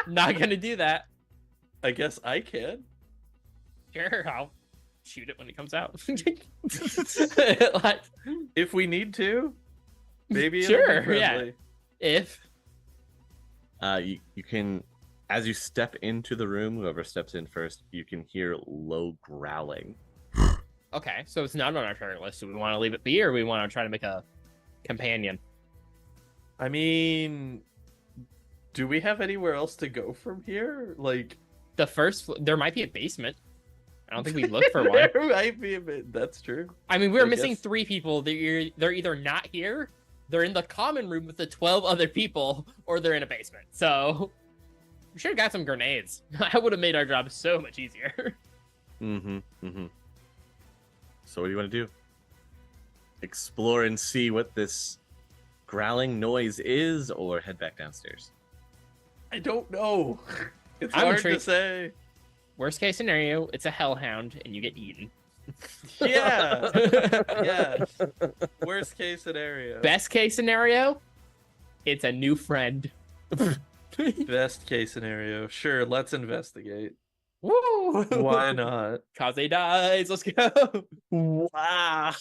Not gonna do that. I guess I can. Sure, I'll shoot it when it comes out. Like, If we need to. Maybe it'll Sure, be yeah. friendly. if. You can, as you step into the room, whoever steps in first, you can hear low growling. Okay, so it's not on our target list. Do we want to leave it be, or we want to try to make a companion? I mean, do we have anywhere else to go from here? Like, The first, there might be a basement. I don't think we looked for one. there might be a bit. That's true. I mean, we're I missing guess- 3 people. They're either not here, they're in the common room with the 12 other people, or they're in a basement. So we should have got some grenades. That would have made our job so much easier. So what do you want to do? Explore and see what this growling noise is, or head back downstairs? I don't know. It's I'm hard to intrigued. say. Worst case scenario, it's a hellhound and you get eaten. Yeah. Yeah. Worst case scenario. Best case scenario, it's a new friend. Best case scenario. Sure, let's investigate. Woo! Why not? Kaze dies. Let's go. Wow.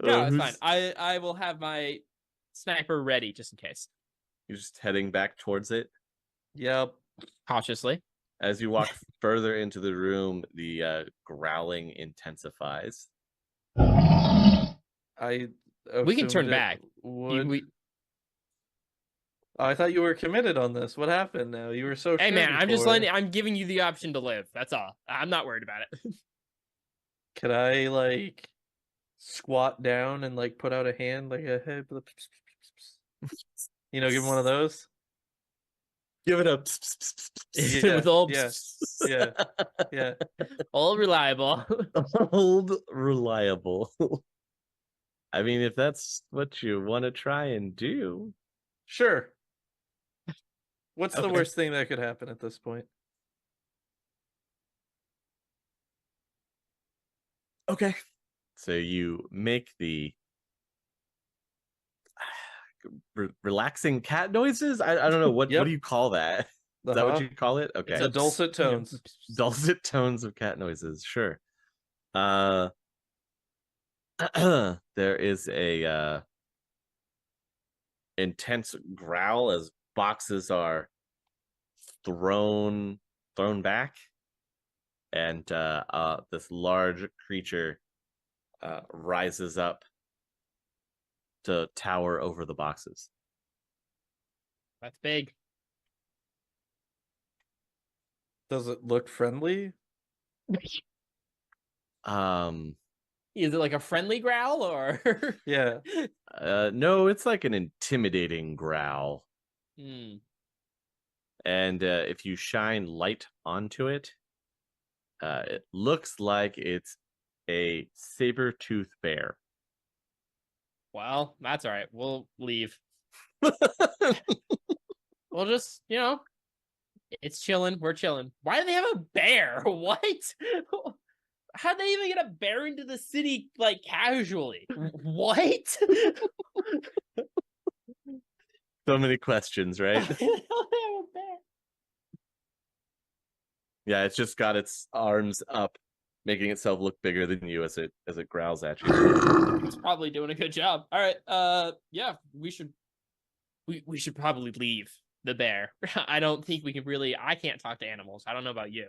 No, it's fine. I will have my sniper ready just in case. You're just heading back towards it. Yep. Cautiously. As you walk further into the room, the growling intensifies. I We can turn assumed it back. would- Oh, I thought you were committed on this. What happened now? You were so Hey sure man, I'm just before. I'm giving you the option to live. That's all. I'm not worried about it. Could I like squat down and like put out a hand like a head? You know, give him one of those. Give it up. Yeah, With all yeah, yeah, yeah. all reliable. Old reliable. I mean, if that's what you want to try and do. Sure. What's the Okay. worst thing that could happen at this point? Okay. So you make the relaxing cat noises. I don't know what Yep. do you call that? Is that what Uh-huh. you call it? It's Okay, a dulcet tones. dulcet tones of cat noises. Sure. Uh, there is a intense growl as boxes are thrown back, and this large creature rises up to tower over the boxes. That's big. Does it look friendly? Is it like a friendly growl or? Yeah. No, it's like an intimidating growl. Hmm. And if you shine light onto it, it looks like it's a saber-tooth bear. Well, that's all right. We'll leave. We'll just, it's chilling. We're chilling. Why do they have a bear? What? How'd they even get a bear into the city like casually? What? So many questions, right? Why the hell they have a bear? Yeah, it's just got its arms up, making itself look bigger than you as it growls at you. It's probably doing a good job. All right. Yeah, we should probably leave the bear. I don't think we can really. I can't talk to animals. I don't know about you.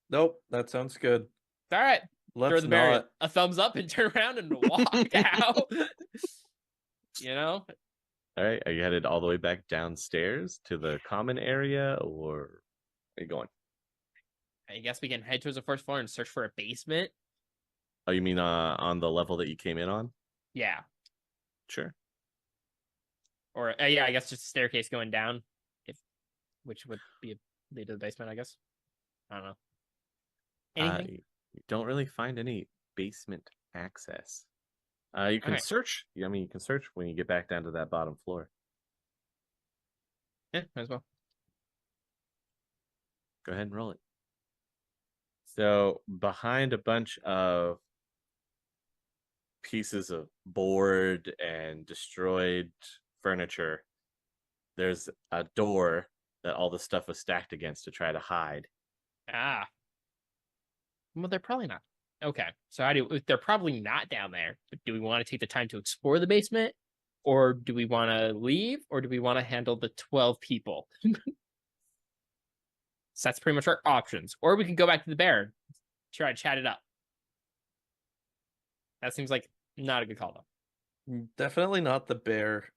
Nope. That sounds good. All right. Throw Let's the bear not. a thumbs up and turn around and walk out. All right, are you headed all the way back downstairs to the common area, or are you going? I guess we can head towards the first floor and search for a basement. Oh, you mean on the level that you came in on? Yeah. Sure. Or yeah, I guess just a staircase going down, which would be lead to the basement. I guess. I don't know. Anything? You don't really find any basement access. You can Alright. search. I mean, you can search when you get back down to that bottom floor. Yeah, might as well. Go ahead and roll it. So behind a bunch of pieces of board and destroyed furniture, there's a door that all the stuff was stacked against to try to hide. Ah. Well, they're probably not. Okay, so they're probably not down there, but do we want to take the time to explore the basement? Or do we want to leave? Or do we want to handle the 12 people? So that's pretty much our options. Or we can go back to the bear and try to chat it up. That seems like not a good call, though. Definitely not the bear.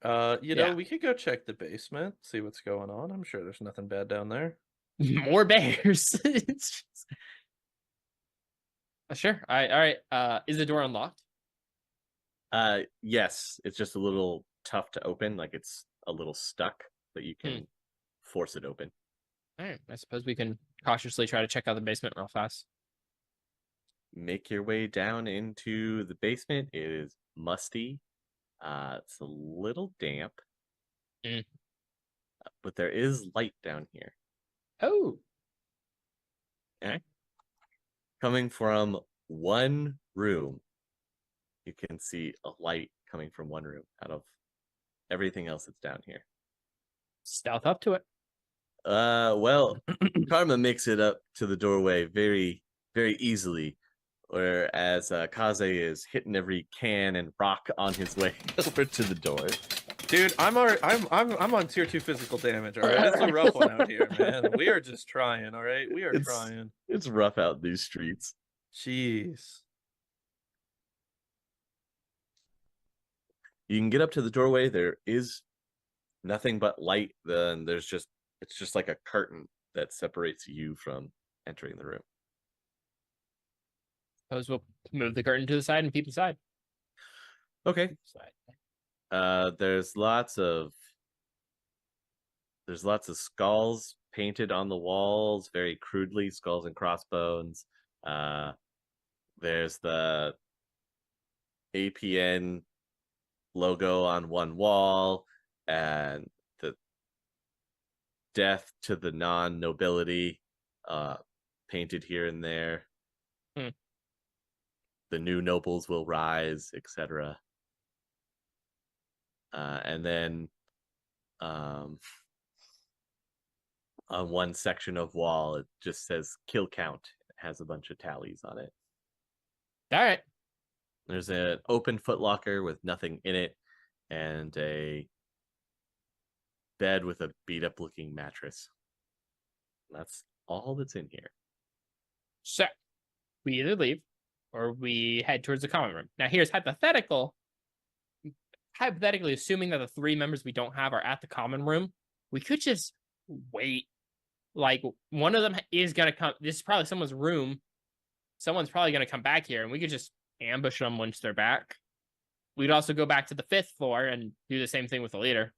Yeah. We could go check the basement, see what's going on. I'm sure there's nothing bad down there. More bears. It's just... Sure. All right. Is the door unlocked? Yes, it's just a little tough to open. Like it's a little stuck, but you can force it open. All right. I suppose we can cautiously try to check out the basement real fast. Make your way down into the basement. It is musty. It's a little damp. But there is light down here. Oh. Okay. Coming from one room. You can see a light coming from one room out of everything else that's down here. Stealth up to it. Well, Karma makes it up to the doorway very, very easily, whereas Kaze is hitting every can and rock on his way over to the door. Dude, I'm on tier 2 physical damage, all right? It's a rough one out here, man. We are just trying, all right? We are trying. It's rough out these streets. Jeez. You can get up to the doorway. There is nothing but light. Then it's just like a curtain that separates you from entering the room. Suppose we'll move the curtain to the side and peep inside. Okay. There's lots of skulls painted on the walls, very crudely, skulls and crossbones. There's the APN logo on one wall, and the death to the non-nobility painted here and there. The new nobles will rise, etc. And then on one section of wall, it just says kill count. It has a bunch of tallies on it. All right. There's an open footlocker with nothing in it, and a bed with a beat up looking mattress. That's all that's in here. So we either leave or we head towards the common room. Now, here's hypothetically, assuming that the 3 members we don't have are at the common room, we could just wait. Like, one of them is going to come. This is probably someone's room. Someone's probably going to come back here, and we could just ambush them once they're back. We'd also go back to the 5th floor and do the same thing with the leader.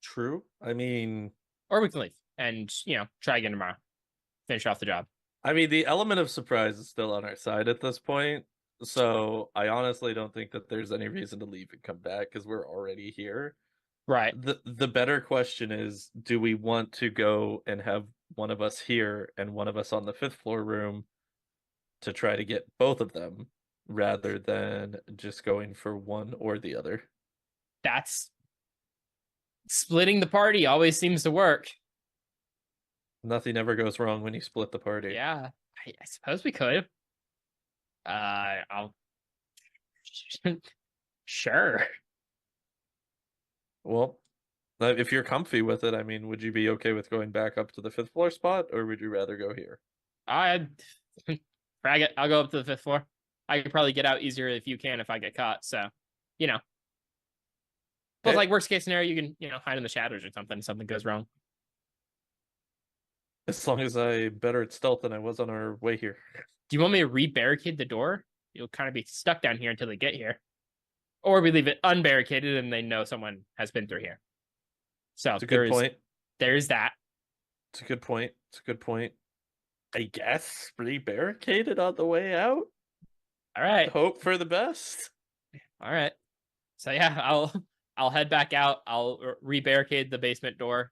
True. I mean, Or we can leave and, try again tomorrow. Finish off the job. the element of surprise is still on our side at this point. So I honestly don't think that there's any reason to leave and come back because we're already here. Right. The better question is, do we want to go and have one of us here and one of us on the 5th floor room to try to get both of them rather than just going for one or the other? That's splitting the party always seems to work. Nothing ever goes wrong when you split the party. Yeah, I suppose we could. I'll sure. Well, if you're comfy with it, would you be okay with going back up to the 5th floor spot, or would you rather go here? I'll go up to the 5th floor. I could probably get out easier if you can if I get caught. So, But Okay. like worst case scenario, you can hide in the shadows or something. If something goes wrong. As long as I'm better at stealth than I was on our way here. Do you want me to re-barricade the door? You'll kind of be stuck down here until they get here, or we leave it unbarricaded and they know someone has been through here. So It's a good point. There's that. It's a good point. It's a good point. I guess re-barricaded on the way out. All right. Hope for the best. All right. So yeah, I'll head back out. I'll re-barricade the basement door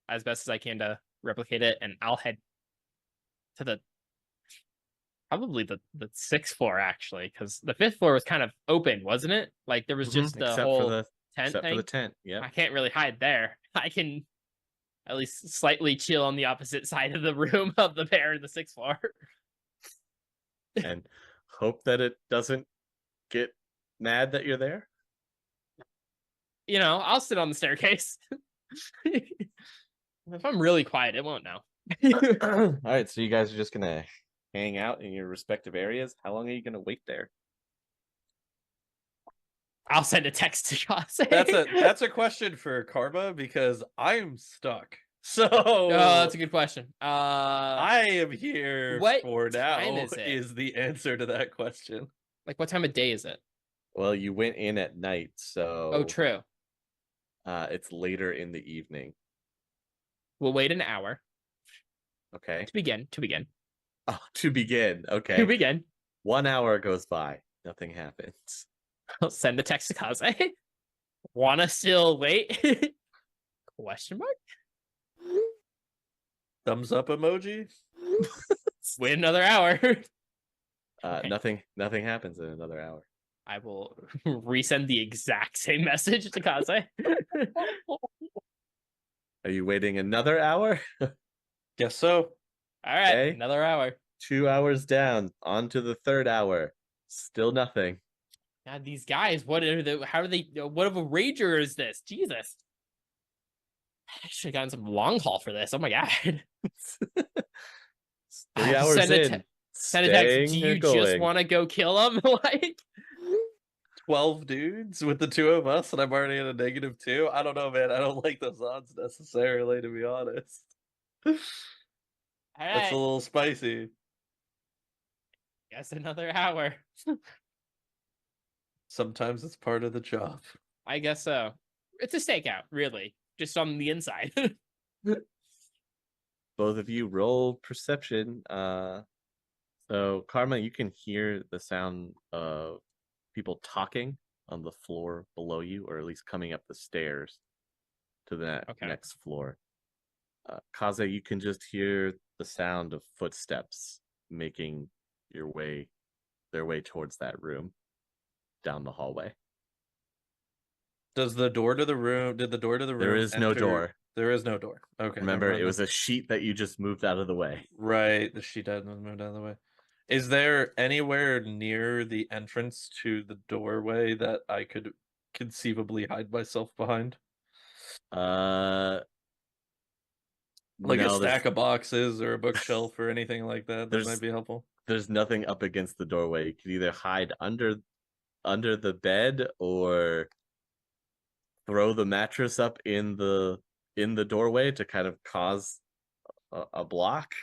as best as I can to replicate it, and I'll head to probably the 6th floor actually, because the 5th floor was kind of open, wasn't it? Like there was just the except whole for the tent except thing. for the tent. Yeah. I can't really hide there. I can at least slightly chill on the opposite side of the room of the pair in the 6th floor. And hope that it doesn't get mad that you're there. I'll sit on the staircase. If I'm really quiet, it won't know. All right, so you guys are just gonna hang out in your respective areas. How long are you gonna wait there? I'll send a text to Kaze. That's a question for Karma because I'm stuck. So Oh, that's a good question. I am here what for now time is it? is the answer to that question. Like what time of day is it? Well, you went in at night, so Oh, true. it's later in the evening. We'll wait an hour Okay. to begin. Oh, to begin. Okay. To begin. 1 hour goes by. Nothing happens. I'll send a text to Kaze. Wanna still wait? Question mark? Thumbs up emoji. Wait another hour. Okay. Nothing happens in another hour. I will resend the exact same message to Kaze. Are you waiting another hour? Guess so. All right, Okay. another hour. 2 hours down, on to the 3rd hour. Still nothing. God, these guys, what of a rager is this? Jesus. I should have gotten some long haul for this. Oh my god. 3 hours Send a in. Send a text. staying Do you or just going? want to go kill them? Like, 12 dudes with the 2 of us, and I'm already at a -2. I don't know, man. I don't like those odds necessarily, to be honest. all That's right, a little spicy. guess another hour. Sometimes it's part of the job. I guess so. It's a stakeout, really, just on the inside. Both of you roll perception. So Karma, you can hear the sound of people talking on the floor below you, or at least coming up the stairs to the Okay. next floor. Kaze, you can just hear the sound of footsteps making their way towards that room down the hallway. Does the door to the room? Did the door to the room? There is no door. There is no door. Okay. Remember, never mind. it was a sheet that you just moved out of the way. Right. The sheet had moved out of the way. Is there anywhere near the entrance to the doorway that I could conceivably hide myself behind? Like No, a stack of boxes or a bookshelf or anything like that. That there's- might be helpful. there's nothing up against the doorway. You could either hide under the bed or throw the mattress up in the doorway to kind of cause a block.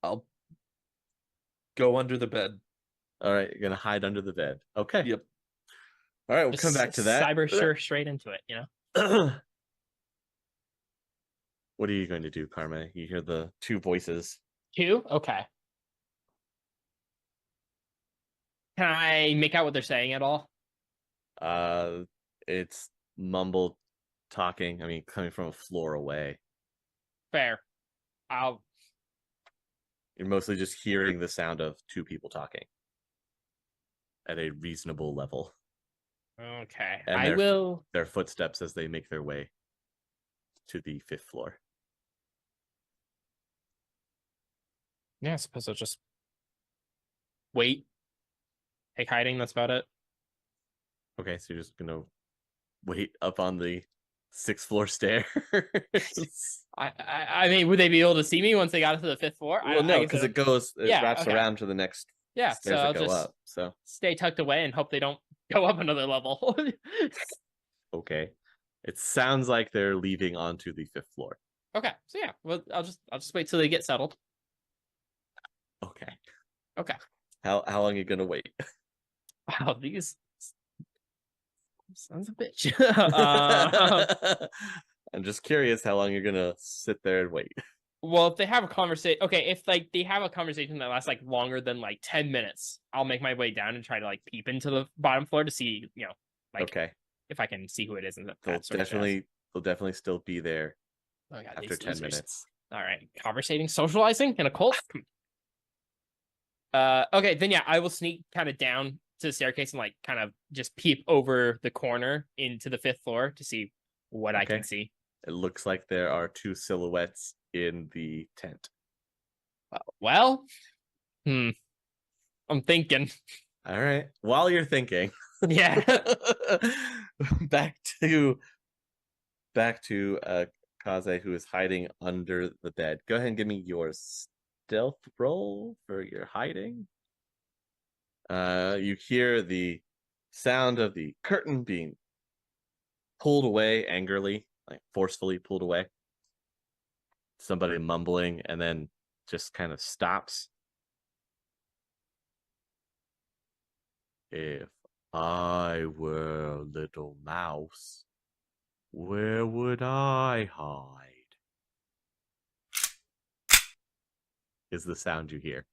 I'll go under the bed. All right, you're gonna hide under the bed. Okay. Yep. All right, we'll Just come back to that. Cyber sure straight into it, you know. What are you going to do, Karma? You hear the two voices. 2? Okay. Can I make out what they're saying at all? It's mumbled talking. I mean, coming from a floor away. Fair. You're mostly just hearing the sound of two people talking at a reasonable level. Okay. And I will. Their footsteps as they make their way to the 5th floor. Yeah, I suppose I'll just wait. Take hiding. That's about it. Okay, so you're just gonna wait up on the 6th floor stairs. I mean, would they be able to see me once they got to the 5th floor? Well, no, because it Yeah, wraps okay. around to the next Yeah, so stairs I'll that go just up. So stay tucked away and hope they don't go up another level. okay, it sounds like they're leaving onto the 5th floor. Okay, so yeah, well, I'll just wait till they get settled. Okay. Okay. How long are you gonna wait? Wow, these sons of a bitch. I'm just curious how long you're gonna sit there and wait. Well, if they have a conversation, okay, if like they have a conversation that lasts like longer than like 10 minutes, I'll make my way down and try to like peep into the bottom floor to see, you know, like Okay, if I can see who it is and that they'll sort of jazz. definitely still be there Oh my God, after these 10 losers. minutes. All right, conversating, socializing in a cult. Okay, then yeah, I will sneak kind of down to the staircase and like kind of just peep over the corner into the 5th floor to see what I Okay. can see. It looks like there are two silhouettes in the tent. Well, I'm thinking. All right. While you're thinking, Yeah. back to Kaze, who is hiding under the bed. Go ahead and give me your stealth roll for your hiding. You hear the sound of the curtain being pulled away angrily, like forcefully pulled away. Somebody mumbling and then just kind of stops. If I were a little mouse, where would I hide? Is the sound you hear.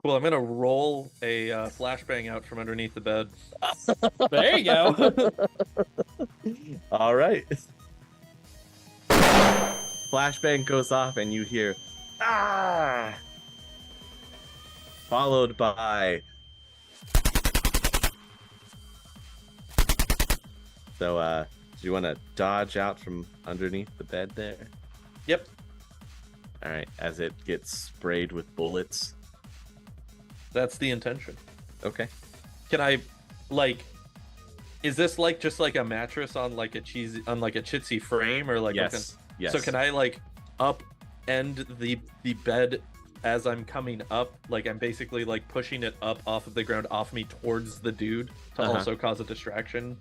Cool. I'm gonna roll a flashbang out from underneath the bed. There you go. All right. Flashbang goes off and you hear ah, followed by so do you want to dodge out from underneath the bed there? Yep. All right, as it gets sprayed with bullets. That's the intention. Okay. Can I, like, is this like just like a mattress on like a chitsy frame or like? Yes. Yes. So can I like upend the bed as I'm coming up? Like I'm basically like pushing it up off of the ground off me towards the dude to also cause a distraction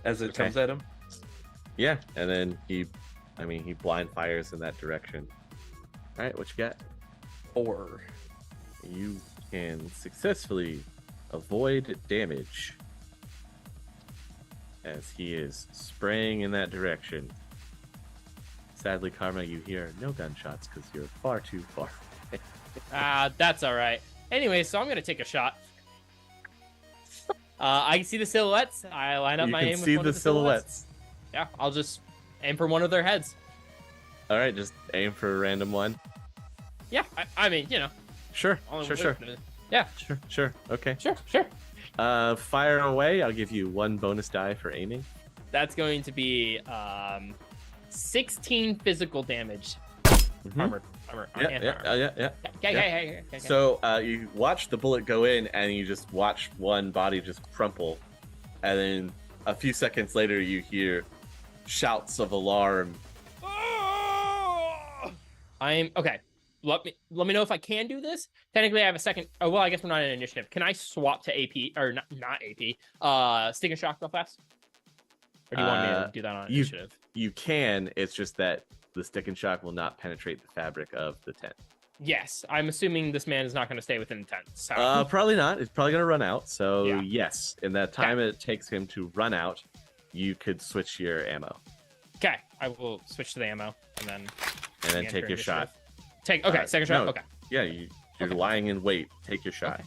as it comes at him. Yeah, and then he blind fires in that direction. All right, what you got? 4. You can successfully avoid damage as he is spraying in that direction. Sadly, Karma, you hear no gunshots because you're far too far away. That's all right. Anyway, so I'm gonna take a shot. I can see the silhouettes. I line up You my can aim with see one the of the silhouettes. silhouettes. Yeah, I'll just aim for one of their heads. All right, just aim for a random one. Yeah, I mean, you know. Sure, only sure. Yeah, Sure. Okay. sure. Fire away. I'll give you 1 bonus die for aiming. That's going to be 16 physical damage. Mhm. Armor. Yeah. Okay. So you watch the bullet go in, and you just watch one body just crumple, and then a few seconds later, you hear shouts of alarm. I'm okay. Let me know if I can do this. Technically, I have a second. Oh well, I guess we're not in initiative. Can I swap to AP or not AP? Stick and shock real fast. Or do you want me to do that on initiative? You can. It's just that the stick and shock will not penetrate the fabric of the tent. Yes, I'm assuming this man is not going to stay within the tent. So. Probably not. It's probably going to run out. So Yeah. yes, in that time it takes him to run out, you could switch your ammo Okay, I will switch to the ammo and then and then take your shot. Second shot. no. Okay. Yeah, you're Okay. lying in wait. Take your shot.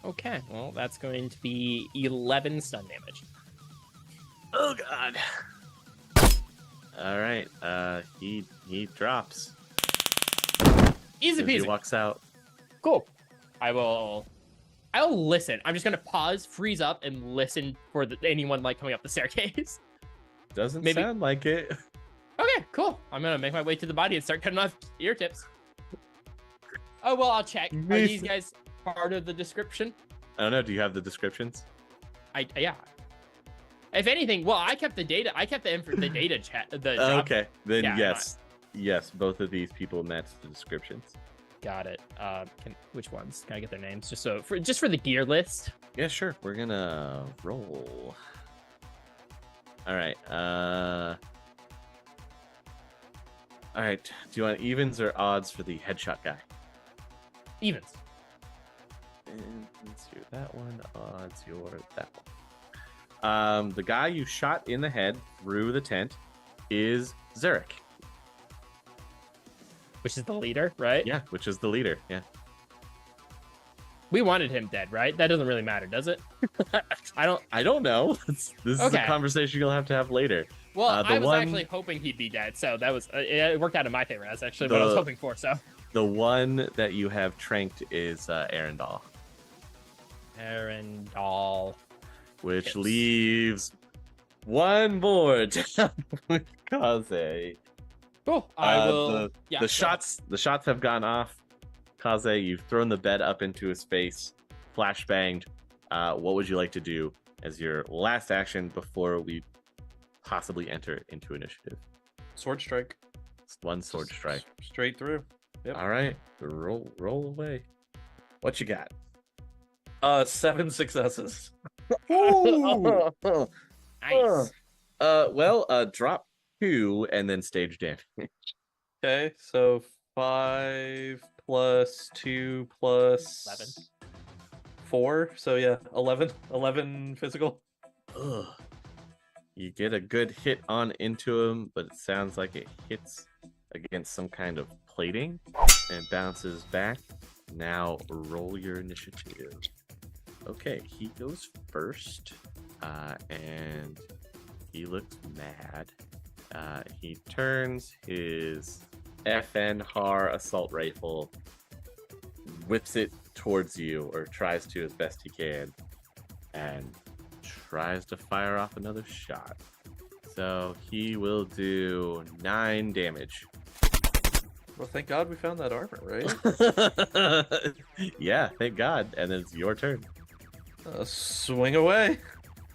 Okay. Well, that's going to be 11 stun damage. Oh god. All right. He drops. Easy As he peasy. walks out. Cool. I'll listen. I'm just gonna pause, freeze up, and listen for anyone like coming up the staircase. Doesn't Maybe- sound like it. Okay, cool. I'm gonna make my way to the body and start cutting off ear tips. Oh well, I'll check. Are these guys part of the description? I don't know. Do you have the descriptions? Yeah. If anything, well, I kept the data. I kept the data chat. The job. Okay. Then Yeah, yes, both of these people match the descriptions. Got it. Which ones? Can I get their names? Just for the gear list. Yeah, sure. We're gonna roll. All right. All right. Do you want evens or odds for the headshot guy? Evens. Evens, you're that one. Odds, you're that one. The guy you shot in the head through the tent is Zurich. Which is the leader, right? Yeah, which is the leader. Yeah. We wanted him dead, right? That doesn't really matter, does it? I don't know. This is a Okay. conversation you'll have to have later. Well, the I was one- actually hoping he'd be dead, so that was it worked out in my favor. That's actually what I was hoping for. So The one that you have tranked is Arendal, Arendal. which Yes. leaves one more down with Kaze. Cool. I will. The shots have gone off. Kaze, you've thrown the bed up into his face, flashbanged. What would you like to do as your last action before we possibly enter into initiative? Sword strike. It's one sword strike. Straight through. Yep. All right, roll away. What you got? 7 successes. Nice. Drop 2 and then stage damage. Okay, so 5 plus 2 plus 11. 4. So yeah, 11 physical. Ugh. You get a good hit on into him, but it sounds like it hits against some kind of plating and bounces back. Now roll your initiative. Okay, he goes first, and he looks mad. He turns his FN Har assault rifle, whips it towards you, or tries to as best he can, and tries to fire off another shot. So he will do 9 damage. Well, thank God we found that armor, right? Yeah, thank God. And it's your turn. Swing away.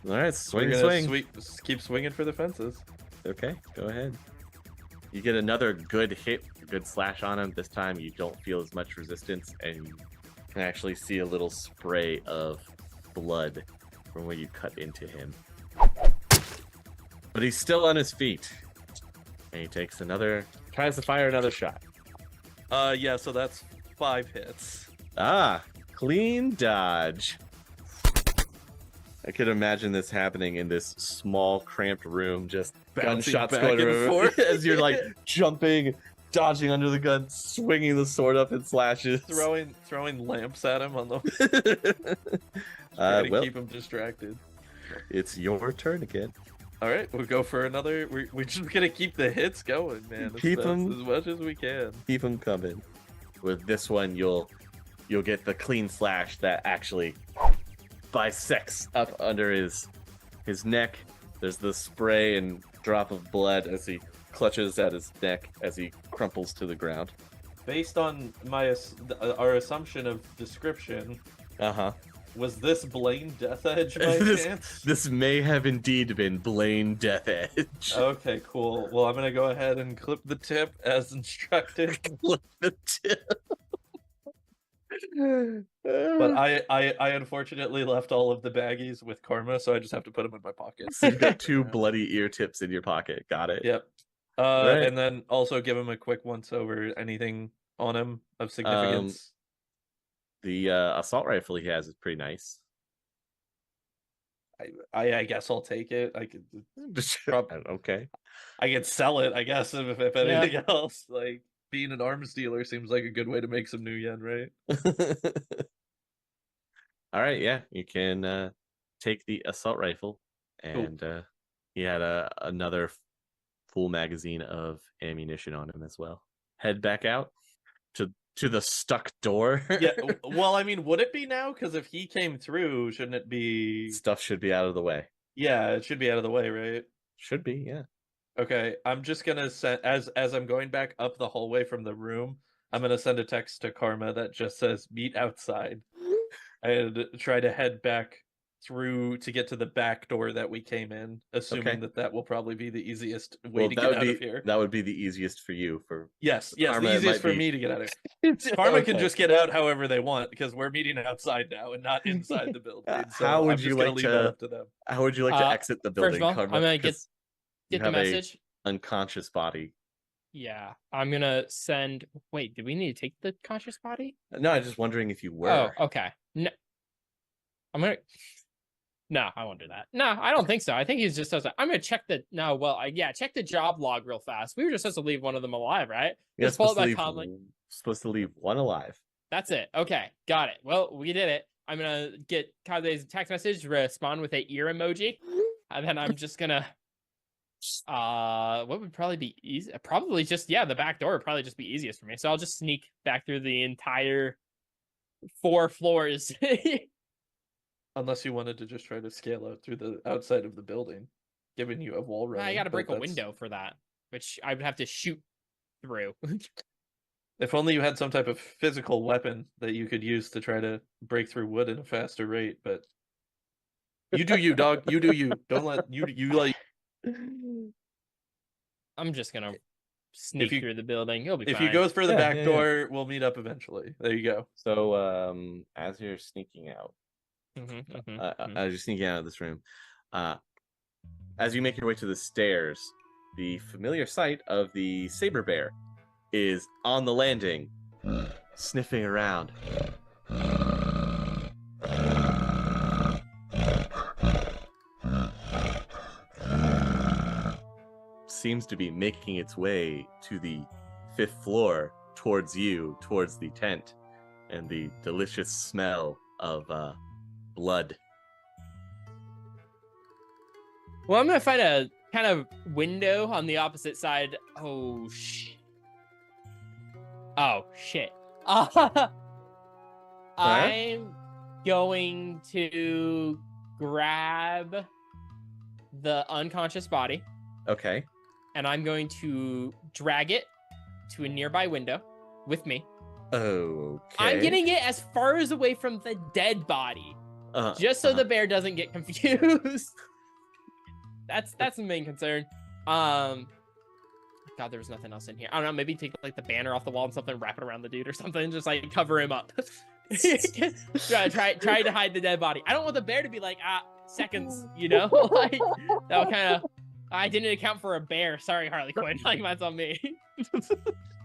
All right, We're swing. gonna keep swinging for the fences. Okay, go ahead. You get another good hit, a good slash on him. This time you don't feel as much resistance, and you can actually see a little spray of blood from where you cut into him. But he's still on his feet. And he tries to fire another shot. Yeah, so that's 5 hits. Clean dodge. I could imagine this happening in this small, cramped room, just Bouncing gunshots back going and over forth. as you're like jumping, dodging under the gun, swinging the sword up in slashes. Throwing lamps at him on the trying to keep him distracted. It's your turn again. All right, we'll go for another. We're just gonna keep the hits going, man. Keep That's 'em- as much as we can. Keep them coming. With this one, you'll get the clean slash that actually bisects up under his neck. There's the spray and drop of blood as he clutches at his neck as he crumples to the ground. Based on our assumption of description, was this Blaine Death Edge by chance? This may have indeed been Blaine Death Edge. Okay, cool. Well, I'm gonna go ahead and clip the tip as instructed. Clip the tip. But I unfortunately left all of the baggies with Karma, so I just have to put them in my pocket. So you've got 2 bloody ear tips in your pocket. Got it. Yep. Right. And then also give him a quick once over. Anything on him of significance? The assault rifle he has is pretty nice. I guess I'll take it. I could Okay. I could sell it, I guess, if anything else. Like, being an arms dealer seems like a good way to make some new yen, right? All right, yeah, you can take the assault rifle, and he had another full magazine of ammunition on him as well. Head back out to the stuck door. Yeah, well, I mean, would it be now? Because if he came through, shouldn't it be... Stuff should be out of the way. Yeah, it should be out of the way, right? Should be, yeah. Okay, I'm just gonna send, as I'm going back up the hallway from the room, I'm gonna send a text to Karma that just says meet outside, and try to head back through to get to the back door that we came in, assuming that will probably be the easiest way to get out of here. That would be the easiest for you. Yes, Karma, the easiest for me to get out of here. Karma can just get out however they want, because we're meeting outside now and not inside the building. So how would I'm you just like leave that up to them. How would you like to exit the building? First of all, Karma? I'm gonna get the message. Unconscious body. Yeah, I'm gonna send. Wait, do we need to take the conscious body? No, I'm just wondering if you were. Oh, okay. No, I'm gonna. No, I won't do that. No, I don't think so. I think he's just. I'm gonna check the. No, well, check the job log real fast. We were just supposed to leave one of them alive, right? You're Just pull it supposed, back to on, like... supposed to leave one alive. That's it. Okay, got it. Well, we did it. I'm gonna get Kaze's text message, respond with a ear emoji, and then I'm just gonna. What would probably be easy? Probably just the back door would probably just be easiest for me. So I'll just sneak back through the entire 4 floors. Unless you wanted to just try to scale out through the outside of the building, given you have wall running. I got to break a window for that, which I would have to shoot through. If only you had some type of physical weapon that you could use to try to break through wood at a faster rate. But you do you, dog. You do you. Don't let you like. I'm just gonna sneak through the building. You'll be fine. If you go for the back door, we'll meet up eventually. There you go. So, as you're sneaking out, as you're sneaking out of this room, as you make your way to the stairs, the familiar sight of the saber bear is on the landing, sniffing around. Seems to be making its way to the 5th floor towards you, towards the tent, and the delicious smell of blood. Well, I'm gonna find a kind of window on the opposite side. Oh shit! I'm going to grab the unconscious body. Okay. And I'm going to drag it to a nearby window with me. Okay. I'm getting it as far as away from the dead body, just so the bear doesn't get confused. That's the main concern. God, there was nothing else in here. I don't know. Maybe take like the banner off the wall and something, wrap it around the dude or something, just like cover him up. try to hide the dead body. I don't want the bear to be like seconds, like that would kind of. I didn't account for a bear. Sorry, Harlequin. Like, that's on me.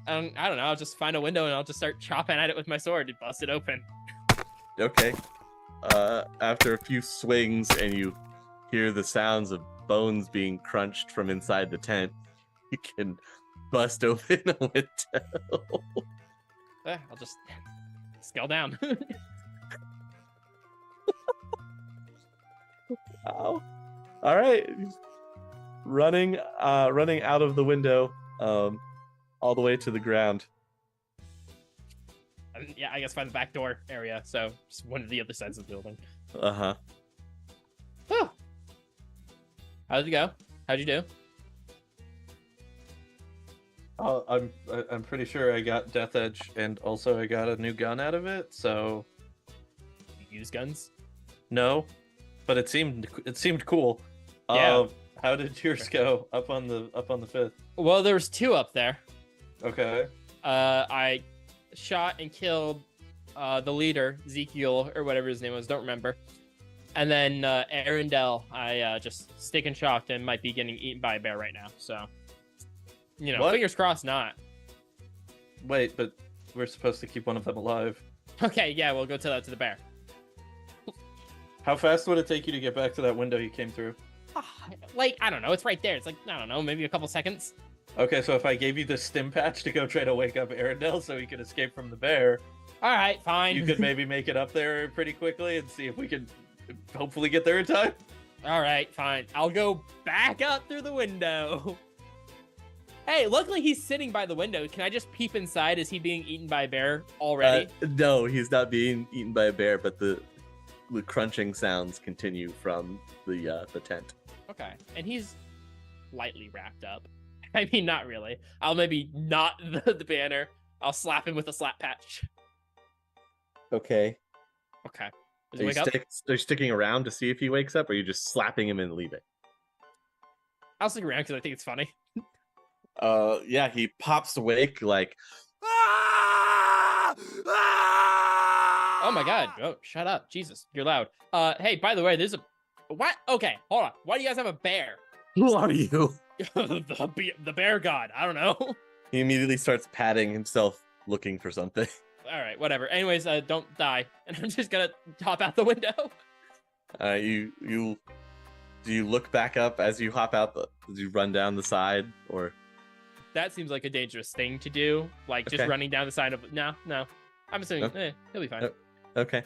I don't know. I'll just find a window and I'll just start chopping at it with my sword to bust it open. Okay. After a few swings and you hear the sounds of bones being crunched from inside the tent, you can bust open a window. I'll just scale down. Wow. All right. Running out of the window, all the way to the ground. Yeah, I guess find the back door area. So just one of the other sides of the building. Uh-huh. Whew. How'd it go? How'd you do? I'm pretty sure I got Death Edge, and also I got a new gun out of it. So You use guns? no, but it seemed cool. Yeah. How did yours go? Up on the fifth. Well, there was 2 up there. Okay. I shot and killed the leader, Ezekiel, or whatever his name was, don't remember. And then Arendelle, I just stick and shocked and might be getting eaten by a bear right now. So, What? fingers crossed not. Wait, but we're supposed to keep one of them alive. Okay, yeah, we'll go tell that to the bear. How fast would it take you to get back to that window you came through? Like, I don't know, it's right there. It's like, I don't know, maybe a couple seconds. Okay, so if I gave you the stim patch to go try to wake up Arendelle so he could escape from the bear, All right, fine. you could maybe make it up there pretty quickly and see if we could hopefully get there in time. All right, fine. I'll go back out through the window. Hey, luckily he's sitting by the window. Can I just peep inside? Is he being eaten by a bear already? No, he's not being eaten by a bear, but the crunching sounds continue from the tent. Okay, and he's lightly wrapped up. I mean, not really. I'll maybe knot the banner. I'll slap him with a slap patch. Okay. Okay. Does Are he you, wake up? are you sticking around to see if he wakes up, or are you just slapping him and leaving? I'll stick around because I think it's funny. Yeah, he pops awake like, Oh my god. Oh, shut up. Jesus, you're loud. Hey, by the way, there's a... What? Okay, hold on. Why do you guys have a bear? who are you? the bear god. I don't know. He immediately starts patting himself, looking for something. All right, whatever. Anyways, don't die. And I'm just gonna hop out the window. Do you look back up as you hop out? As you run down the side, or That seems like a dangerous thing to do. Like, just Okay. running down the side of... No. I'm assuming, No. he'll be fine. okay?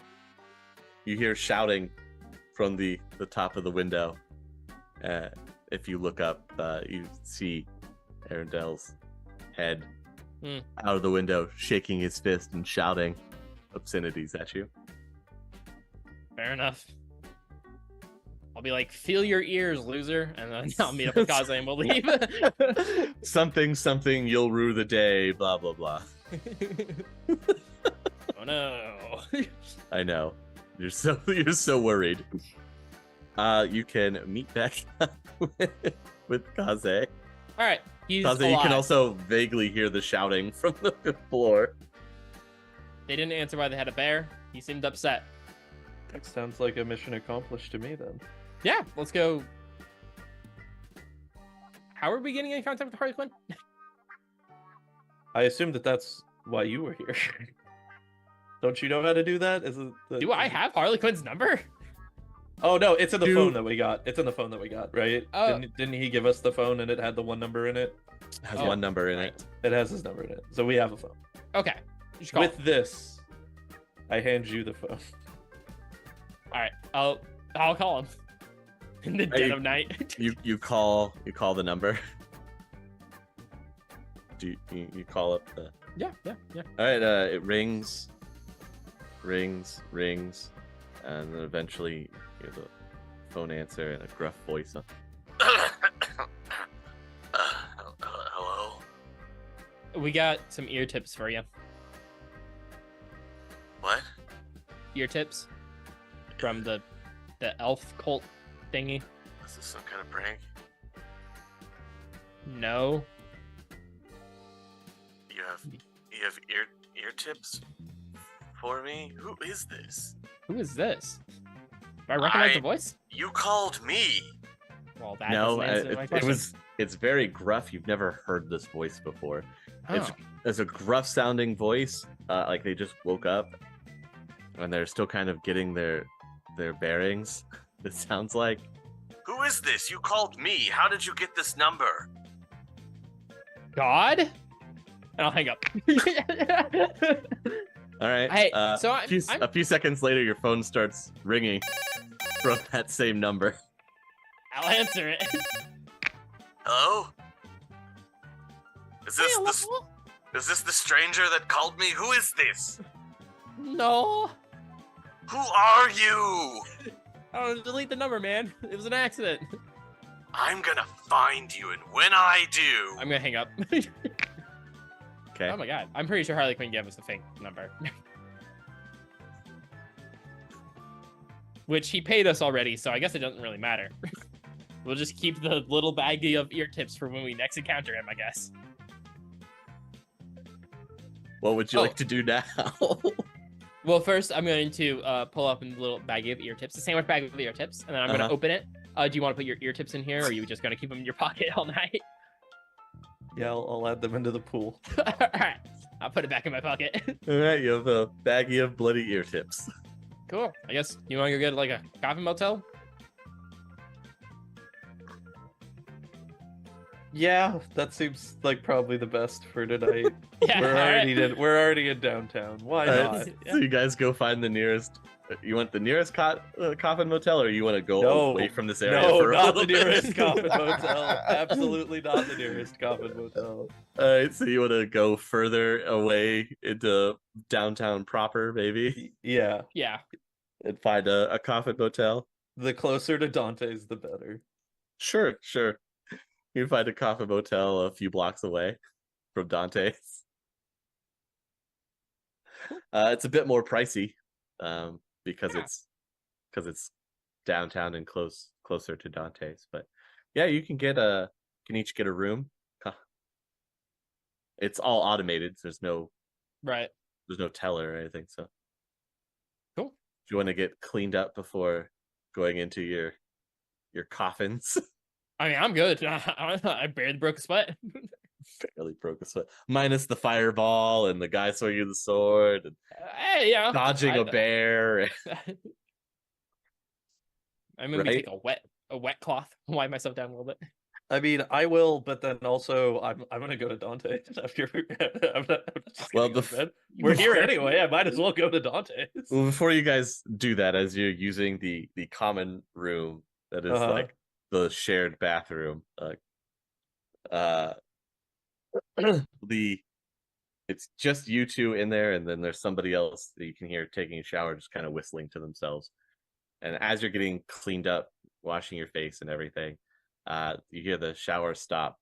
You hear shouting from the top of the window. If you look up, you see Arendelle's head out of the window, shaking his fist and shouting obscenities at you. Fair enough. I'll be like, feel your ears, loser. And then I'll meet up with Kaze and we'll leave. something, you'll rue the day, blah, blah, blah. Oh no. I know. You're so worried. You can meet back up with Kaze. All right, he's Kaze, alive. you can also vaguely hear the shouting from the floor. They didn't answer why they had a bear. He seemed upset. That sounds like a mission accomplished to me then. Yeah, let's go. How are we getting in contact with Harlequin? I assume that's why you were here. Don't you know how to do that? Do I have Harlequin's number? Oh no, it's in the You- phone that we got. It's in the phone that we got, right? Oh. Didn't he give us the phone and it had the one number in it? It has Oh, one number in right. it. It has his number in it. So we have a phone. Okay. You should call. With this, I hand you the phone. All right, I'll call him in the dead of night. You call the number. Do you call up the? Yeah. All right. It rings, and then eventually you hear the phone answer in a gruff voice. Hello. We got some ear tips for you. What? Ear tips from the elf cult thingy. Is this some kind of prank? No. You have ear tips for me? Who is this? Who is this? Do I recognize the voice? You called me. Well, that No, doesn't answer my question. it's very gruff. You've never heard this voice before. Oh. It's a gruff sounding voice. Like they just woke up and they're still kind of getting their bearings. It sounds like. Who is this? You called me. How did you get this number? God? And I'll hang up. All right. Hey, so a few seconds later, your phone starts ringing from that same number. I'll answer it. Hello? Is Hello? this the stranger that called me? Who is this? No. Who are you? Oh, delete the number, man. It was an accident. I'm gonna find you, and when I do... I'm gonna hang up. Okay. Oh my god. I'm pretty sure Harlequin gave us the fake number. Which he paid us already, so I guess it doesn't really matter. We'll just keep the little baggie of ear tips for when we next encounter him, I guess. What would you Oh. like to do now? Well, first I'm going to pull up a little baggie of ear tips, a sandwich bag of ear tips, and then I'm going to open it. Do you want to put your ear tips in here, or are you just going to keep them in your pocket all night? Yeah, I'll add them into the pool. All right, I'll put it back in my pocket. All right, you have a baggie of bloody ear tips. Cool. I guess you want to go get like a coffin motel? Yeah, that seems like probably the best for tonight. Yeah. We're already in downtown. Why not? So you guys go find the nearest. You want the nearest coffin motel, or you want to go No. away from this area? No, for a not the little bit? nearest coffin motel. Absolutely not the nearest coffin motel. All right, so you want to go further away into downtown proper, maybe, Yeah, Yeah. and find a coffin motel. the closer to Dante's, the better. Sure. You can find a coffin motel a few blocks away from Dante's. It's a bit more pricey, because it's downtown and closer to Dante's. But yeah, you can each get a room. It's all automated. So Right. there's no teller or anything. So Cool. if you want to get cleaned up before going into your coffins, I mean, I'm good. I barely broke a sweat. barely broke a sweat, minus the fireball and the guy swinging the sword and Hey, yeah. dodging a bear. I'm gonna Right? take a wet cloth, wipe myself down a little bit. I mean, I will, but then also I'm gonna go to Dante's after. I'm not just Well, gonna go to bed. We're here anyway. I might as well go to Dante's. Well, before you guys do that, as you're using the common room that is like the shared bathroom, it's just you two in there, and then there's somebody else that you can hear taking a shower, just kind of whistling to themselves. And as you're getting cleaned up, washing your face and everything, you hear the shower stop,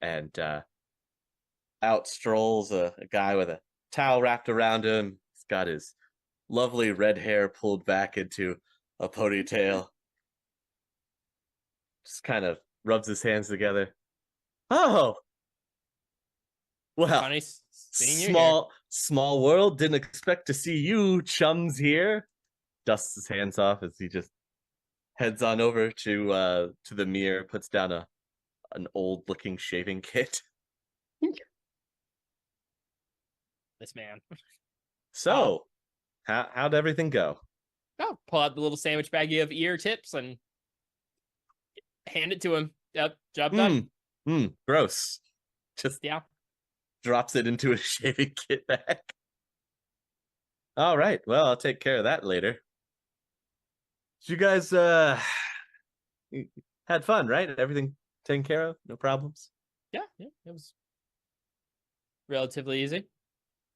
and out strolls a guy with a towel wrapped around him. He's got his lovely red hair pulled back into a ponytail. Just kind of rubs his hands together. Oh, well, Funny seeing you here. small world. Didn't expect to see you chums here. Dusts his hands off as he just heads on over to the mirror, puts down an old looking shaving kit. This man. So, how'd everything go? Oh, pull out the little sandwich baggie of ear tips and hand it to him. Yep, job done. Gross. Just Yeah. drops it into a shaving kit bag. All right. Well, I'll take care of that later. So you guys had fun, right? Everything taken care of? No problems? Yeah, it was relatively easy.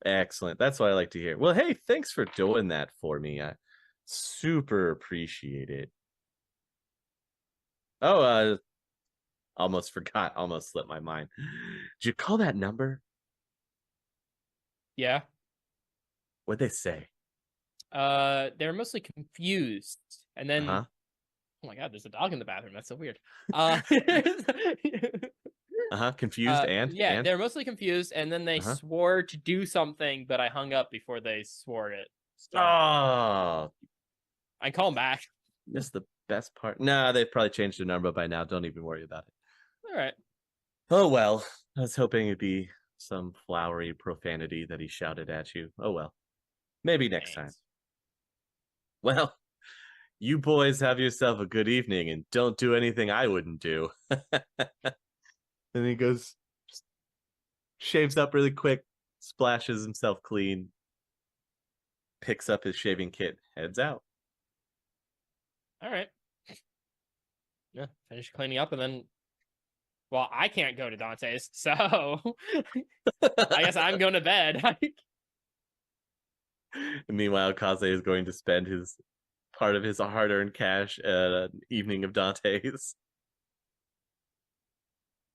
Excellent. That's what I like to hear. Well, hey, thanks for doing that for me. I super appreciate it. Oh, almost forgot. Almost slipped my mind. Did you call that number? Yeah. What'd they say? They're mostly confused. And then Uh-huh. oh my god, there's a dog in the bathroom. That's so weird. Confused and? yeah, and? they're mostly confused, and then they swore to do something, but I hung up before they swore it. So Oh, I call them back. that's the best part. Nah, they've probably changed their number by now. Don't even worry about it. All right. Oh, well. I was hoping it'd be some flowery profanity that he shouted at you. Oh, well. Maybe next time. Thanks. Well, you boys have yourself a good evening and don't do anything I wouldn't do. And he goes, shaves up really quick, splashes himself clean, picks up his shaving kit, heads out. All right. Yeah, finish cleaning up, and then, well, I can't go to Dante's, so I guess I'm going to bed. And meanwhile, Kaze is going to spend part of his hard-earned cash at an evening of Dante's.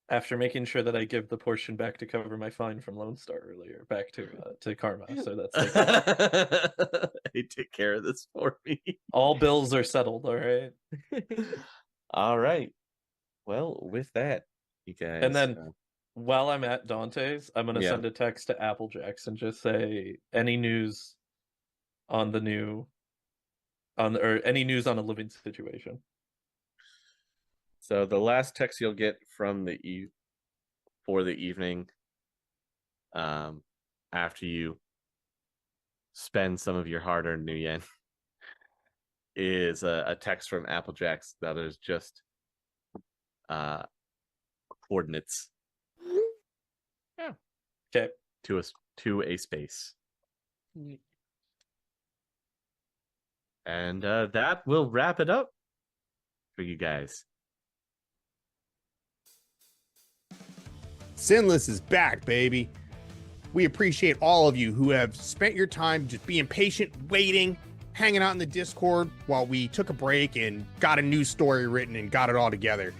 After making sure that I give the portion back to cover my fine from Lone Star earlier, back to Karma. So that's Hey, take care of this for me. all bills are settled. All right. All right. Well, with that, you guys. And then while I'm at Dante's, I'm gonna Yeah. send a text to Applejacks and just say any news on any news on a living situation. So the last text you'll get from for the evening, after you spend some of your hard-earned new yen, is a text from Applejacks that is just coordinates Okay. to a space. And that will wrap it up for you guys. Sinless is back, baby. We appreciate all of you who have spent your time just being patient, waiting, hanging out in the Discord while we took a break and got a new story written and got it all together.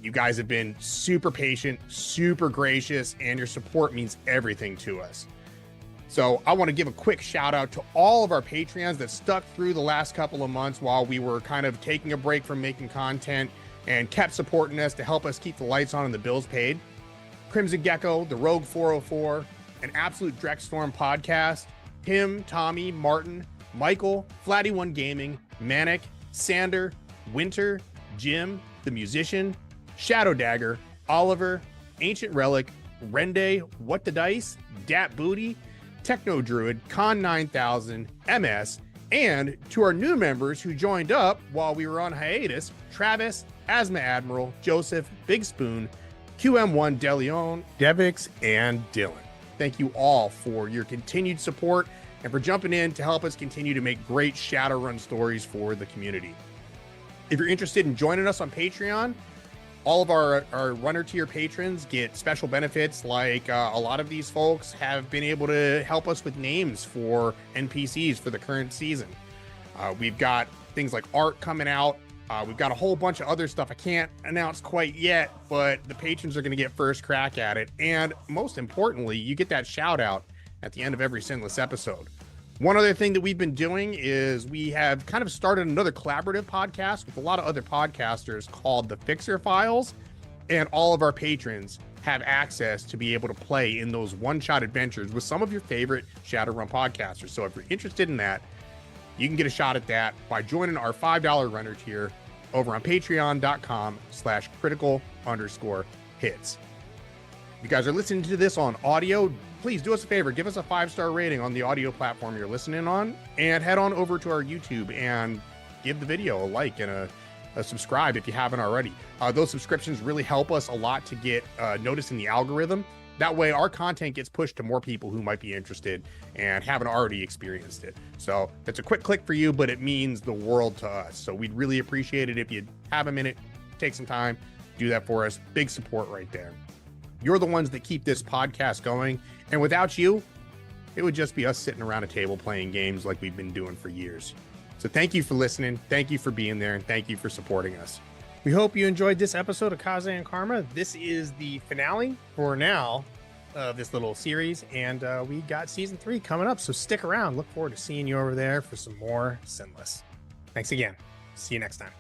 You guys have been super patient, super gracious, and your support means everything to us. So I want to give a quick shout out to all of our Patreons that stuck through the last couple of months while we were kind of taking a break from making content and kept supporting us to help us keep the lights on and the bills paid. Crimson Gecko, the Rogue 404, an Absolute Dreckstorm podcast, Tim, Tommy, Martin, Michael, Flatty One Gaming, Manic, Sander, Winter, Jim, the Musician, Shadow Dagger, Oliver, Ancient Relic, Rende, What the Dice, Dat Booty, Techno Druid, Con 9000, MS, and to our new members who joined up while we were on hiatus, Travis, Asthma Admiral, Joseph, Big Spoon, QM1 DeLeon, Devix, and Dylan. Thank you all for your continued support and for jumping in to help us continue to make great Shadowrun stories for the community. If you're interested in joining us on Patreon, all of our runner tier patrons get special benefits, like a lot of these folks have been able to help us with names for NPCs for the current season. We've got things like art coming out. We've got a whole bunch of other stuff I can't announce quite yet, but the patrons are going to get first crack at it. And most importantly, you get that shout out at the end of every Sinless episode. One other thing that we've been doing is we have kind of started another collaborative podcast with a lot of other podcasters called the Fixer Files, and all of our patrons have access to be able to play in those one-shot adventures with some of your favorite Shadowrun podcasters. So if you're interested in that, you can get a shot at that by joining our $5 runner tier over on patreon.com/critical_hits. If you guys are listening to this on audio, please do us a favor, give us a 5-star rating on the audio platform you're listening on, and head on over to our YouTube and give the video a like and a subscribe if you haven't already. Those subscriptions really help us a lot to get noticed in the algorithm. That way our content gets pushed to more people who might be interested and haven't already experienced it. So it's a quick click for you, but it means the world to us. So we'd really appreciate it if you have a minute, take some time, do that for us. Big support right there. You're the ones that keep this podcast going. And without you, it would just be us sitting around a table playing games like we've been doing for years. So thank you for listening. Thank you for being there. And thank you for supporting us. We hope you enjoyed this episode of Kaze and Karma. This is the finale for now of this little series. And we got season 3 coming up. So stick around. Look forward to seeing you over there for some more Sinless. Thanks again. See you next time.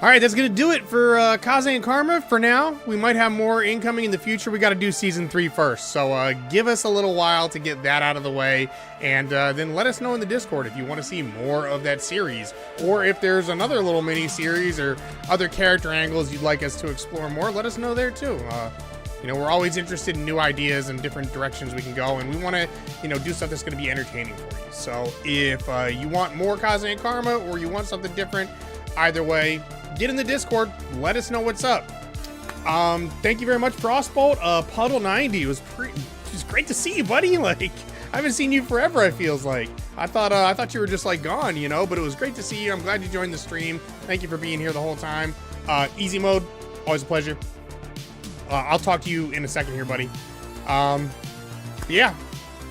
All right, that's going to do it for Kaze and Karma for now. We might have more incoming in the future. We got to do season 3 first. So give us a little while to get that out of the way. And then let us know in the Discord if you want to see more of that series. Or if there's another little mini series or other character angles you'd like us to explore more, let us know there too. We're always interested in new ideas and different directions we can go. And we want to, do stuff that's going to be entertaining for you. So if you want more Kaze and Karma or you want something different, either way, get in the Discord. Let us know what's up. Thank you very much, Frostbolt. Puddle90 was great to see you, buddy. Like, I haven't seen you forever. I feels like I thought you were just like gone, but it was great to see you. I'm glad you joined the stream. Thank you for being here the whole time. Easy mode, always a pleasure. I'll talk to you in a second here, buddy. Yeah,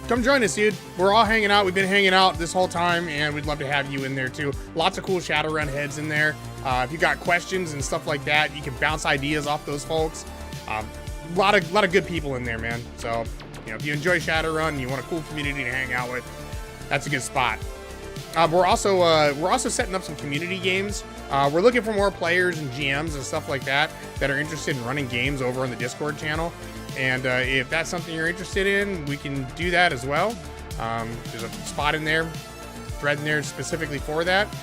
come join us, dude. We're all hanging out. We've been hanging out this whole time, and we'd love to have you in there too. Lots of cool Shadowrun heads in there. If you got questions and stuff like that, you can bounce ideas off those folks. A lot of good people in there, man. So, if you enjoy Shadowrun and you want a cool community to hang out with, that's a good spot. We're also setting up some community games. We're looking for more players and GMs and stuff like that are interested in running games over on the Discord channel. And if that's something you're interested in, we can do that as well. There's a spot in there, thread in there specifically for that.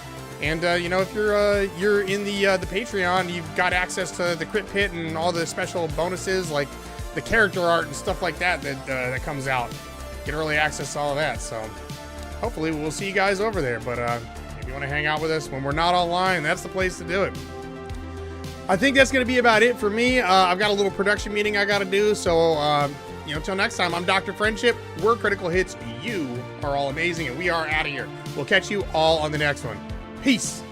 And if you're in the Patreon, you've got access to the Crit Pit and all the special bonuses like the character art and stuff like that that comes out. Get early access to all of that. So hopefully we'll see you guys over there. But if you want to hang out with us when we're not online, that's the place to do it. I think that's going to be about it for me. I've got a little production meeting I got to do. So, till next time, I'm Dr. Friendship. We're Critical Hits. You are all amazing, and we are out of here. We'll catch you all on the next one. Peace.